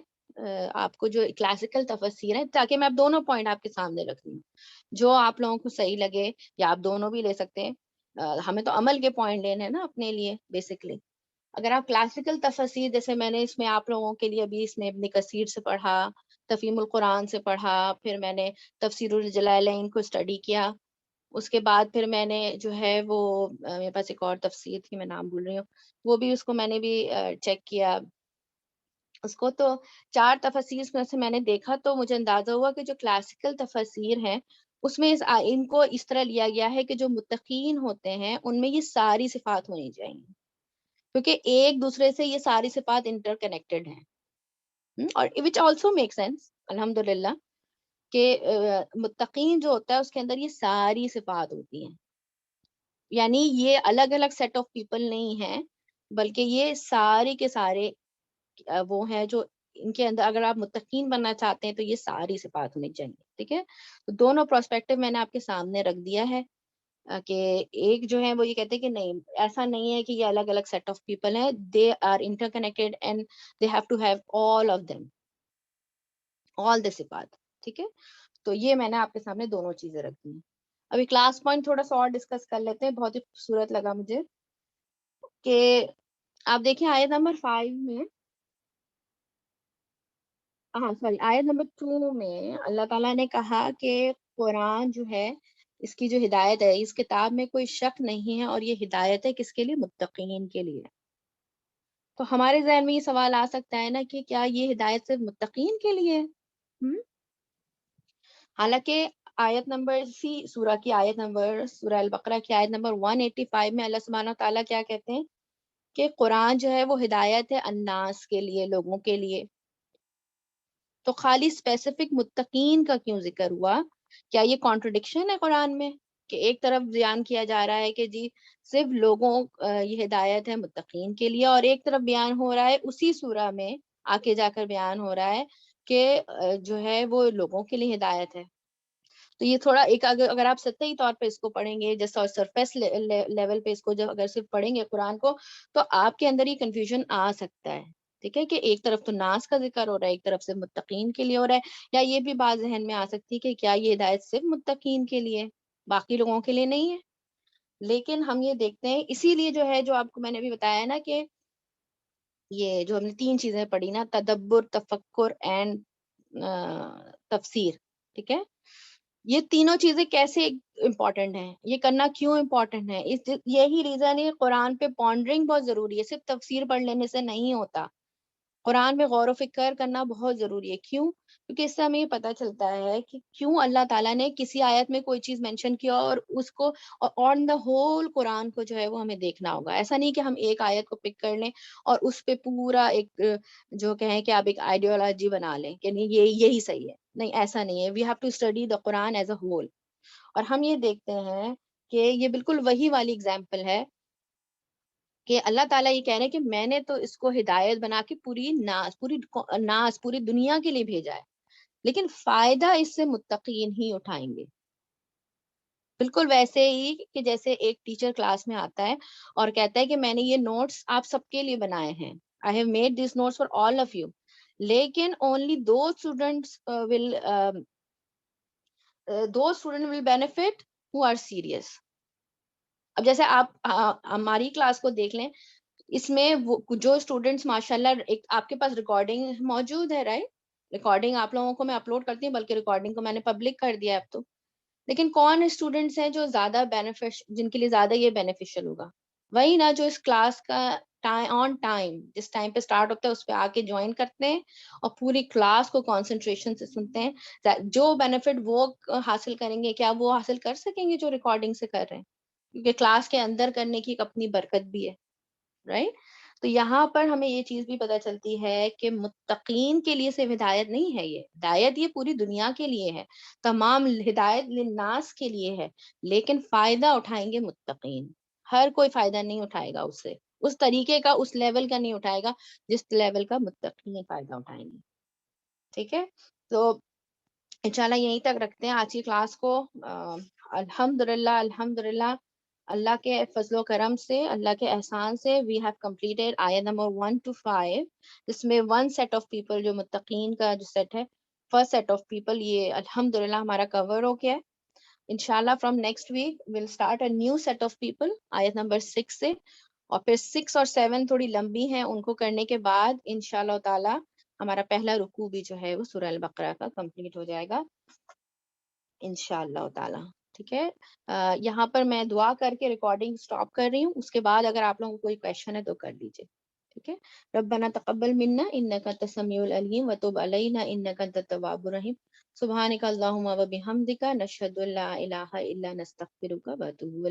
آپ کو جو کلاسیکل تفسیر ہے, تاکہ میں اب دونوں پوائنٹ آپ کے سامنے رکھ لوں, جو آپ لوگوں کو صحیح لگے, یا آپ دونوں بھی لے سکتے ہیں. ہمیں تو عمل کے پوائنٹ لینے ہیں نا اپنے لیے بیسکلی. اگر آپ کلاسیکل تفسیر, جیسے میں نے اس میں آپ لوگوں کے لیے ابھی اس میں ابن کثیر سے پڑھا, تفہیم القرآن سے پڑھا, پھر میں نے تفسیر الجلالین کو اسٹڈی کیا, اس کے بعد پھر میں نے جو ہے وہ میرے پاس ایک اور تفسیر تھی, میں نام بھول رہی ہوں, وہ بھی اس کو میں نے بھی چیک کیا اس کو. تو 4 تفسیر میں سے میں نے دیکھا تو مجھے اندازہ ہوا کہ جو کلاسیکل تفسیر ہیں اس میں ان کو اس طرح لیا گیا ہے کہ جو متقین ہوتے ہیں ان میں یہ ساری صفات ہونی چاہیے, کیونکہ ایک دوسرے سے یہ ساری صفات انٹر کنیکٹڈ ہیں. اور which also makes sense الحمدللہ کہ متقین جو ہوتا ہے اس کے اندر یہ ساری صفات ہوتی ہیں, یعنی یہ الگ الگ سیٹ آف پیپل نہیں ہیں, بلکہ یہ سارے کے سارے وہ ہیں جو ان کے اندر, اگر آپ متقین بننا چاہتے ہیں تو یہ ساری صفات ہونی چاہیے. ٹھیک ہے, تو دونوں پرسپیکٹیو میں نے آپ کے سامنے رکھ دیا ہے کہ ایک جو ہے وہ یہ کہتے ہیں کہ نہیں, ایسا نہیں ہے کہ یہ الگ الگ سیٹ آف پیپل ہیں, they are interconnected and they have to have all of them, all the صفات. ٹھیک ہے, تو یہ میں نے آپ کے سامنے دونوں چیزیں رکھ دی ہیں. ابھی کلاس پوائنٹ تھوڑا سا اور ڈسکس کر لیتے ہیں, بہت ہی خوبصورت لگا مجھے کہ آپ دیکھیں آیت نمبر 5 میں, آیت نمبر 2 میں اللہ تعالیٰ نے کہا کہ قرآن جو ہے اس کی جو ہدایت ہے, اس کتاب میں کوئی شک نہیں ہے, اور یہ ہدایت ہے کس کے لیے؟ متقین کے لیے. تو ہمارے ذہن میں یہ سوال آ سکتا ہے نا کہ کیا یہ ہدایت صرف متقین کے لیے ہے؟ حالانکہ آیت نمبر سورہ کی آیت نمبر سورہ البقرہ کی آیت نمبر 185 میں اللہ سبحانہ و تعالیٰ کیا کہتے ہیں کہ قرآن جو ہے وہ ہدایت ہے الناس کے لیے, لوگوں کے لیے. تو خالی اسپیسیفک متقین کا کیوں ذکر ہوا؟ کیا یہ کانٹرڈکشن ہے قرآن میں کہ ایک طرف بیان کیا جا رہا ہے کہ جی صرف لوگوں یہ ہدایت ہے متقین کے لیے, اور ایک طرف بیان ہو رہا ہے اسی سورہ میں آگے جا کر بیان ہو رہا ہے کہ جو ہے وہ لوگوں کے لیے ہدایت ہے. تو یہ تھوڑا ایک اگر آپ سطحی طور پہ اس کو پڑھیں گے, جیسا سرفیس لیول پہ اس کو جب اگر صرف پڑھیں گے قرآن کو, تو آپ کے اندر یہ کنفیوژن آ سکتا ہے. ٹھیک ہے, کہ ایک طرف تو ناس کا ذکر ہو رہا ہے, ایک طرف سے متقین کے لیے ہو رہا ہے, یا یہ بھی بات ذہن میں آ سکتی ہے کہ کیا یہ ہدایت صرف متقین کے لیے, باقی لوگوں کے لیے نہیں ہے. لیکن ہم یہ دیکھتے ہیں, اسی لیے جو ہے جو آپ کو میں نے بھی بتایا نا کہ یہ جو ہم نے 3 چیزیں پڑھی نا, تدبر, تفکر اینڈ تفسیر. ٹھیک ہے, یہ تینوں چیزیں کیسے امپورٹنٹ ہیں, یہ کرنا کیوں امپورٹنٹ ہے, یہی ریزن ہے قرآن پہ پونڈرنگ بہت ضروری ہے, صرف تفسیر پڑھ لینے سے نہیں ہوتا. قرآن میں غور و فکر کرنا بہت ضروری ہے. کیوں؟ کیونکہ اس سے ہمیں یہ پتہ چلتا ہے کہ کیوں اللہ تعالیٰ نے کسی آیت میں کوئی چیز مینشن کیا اور اس کو آن دا ہول قرآن کو جو ہے وہ ہمیں دیکھنا ہوگا. ایسا نہیں کہ ہم ایک آیت کو پک کر لیں اور اس پہ پورا ایک جو کہیں کہ آپ ایک آئیڈیالوجی بنا لیں کہ نہیں یہی صحیح ہے. نہیں، ایسا نہیں ہے. We have to study the Quran as a whole. اور ہم یہ دیکھتے ہیں کہ یہ بالکل وہی والی اگزامپل ہے کہ اللہ تعالیٰ یہ کہہ رہے ہیں کہ میں نے تو اس کو ہدایت بنا کے پوری دنیا کے لیے بھیجا ہے، لیکن فائدہ اس سے متقین ہی اٹھائیں گے. بالکل ویسے ہی کہ جیسے ایک ٹیچر کلاس میں آتا ہے اور کہتا ہے کہ میں نے یہ نوٹس آپ سب کے لیے بنائے ہیں، I have made these notes for all of you، لیکن only those students will benefit who are serious. اب جیسے آپ ہماری کلاس کو دیکھ لیں، اس میں جو اسٹوڈینٹس ماشاءاللہ ایک آپ کے پاس ریکارڈنگ موجود ہے، رائٹ؟ ریکارڈنگ آپ لوگوں کو میں اپلوڈ کرتی ہوں، بلکہ ریکارڈنگ کو میں نے پبلک کر دیا اب تو. لیکن کون اسٹوڈینٹس ہیں جو زیادہ جن کے لیے زیادہ یہ بینیفیشل ہوگا؟ وہی نا جو اس کلاس کا آن ٹائم جس ٹائم پہ اسٹارٹ ہوتا ہے اس پہ آ کے جوائن کرتے ہیں اور پوری کلاس کو کانسنٹریشن سے سنتے ہیں. جو بینیفٹ وہ حاصل کریں گے، کیا وہ حاصل کر سکیں گے جو ریکارڈنگ سے کر رہے ہیں؟ کیونکہ کلاس کے اندر کرنے کی ایک اپنی برکت بھی ہے، رائٹ؟ تو یہاں پر ہمیں یہ چیز بھی پتہ چلتی ہے کہ متقین کے لیے صرف ہدایت نہیں ہے، یہ ہدایت یہ پوری دنیا کے لیے ہے، تمام ہدایت للناس کے لیے ہے، لیکن فائدہ اٹھائیں گے متقین. ہر کوئی فائدہ نہیں اٹھائے گا اس سے، اس طریقے کا، اس لیول کا نہیں اٹھائے گا جس لیول کا متقین فائدہ اٹھائیں گے. ٹھیک ہے، تو انشاءاللہ یہیں تک رکھتے ہیں آج کی کلاس کو. الحمدللہ اللہ کے فضل و کرم سے، اللہ کے احسان سے وی ہیو کمپلیٹڈ آیت نمبر 1 to 5، جس میں 1 سیٹ آف پیپل جو متقین کا جو سیٹ ہے، فرسٹ سیٹ آف پیپل، یہ الحمدللہ ہمارا کور ہو گیا ہے. انشاءاللہ from next week will start a new set of people آیت نمبر 6 سے، اور پھر 6 اور 7 تھوڑی لمبی ہیں، ان کو کرنے کے بعد انشاءاللہ تعالی ہمارا پہلا رکوع بھی جو ہے وہ سورہ البقرہ کا کمپلیٹ ہو جائے گا انشاءاللہ تعالی. ٹھیک ہے، یہاں پر میں دعا کر کے ریکارڈنگ سٹاپ کر رہی ہوں. اس کے بعد اگر آپ لوگوں کو کوئی کویشچن ہے تو کر دیجیے. ٹھیک ہے، ربنا تقبل منا انک انت السمیع العلیم وتب علینا انک انت التواب الرحیم. سبحانک اللہم و بحمدک، نشہد ان لا الہ الا انت، نستغفرک و نتوب الیک.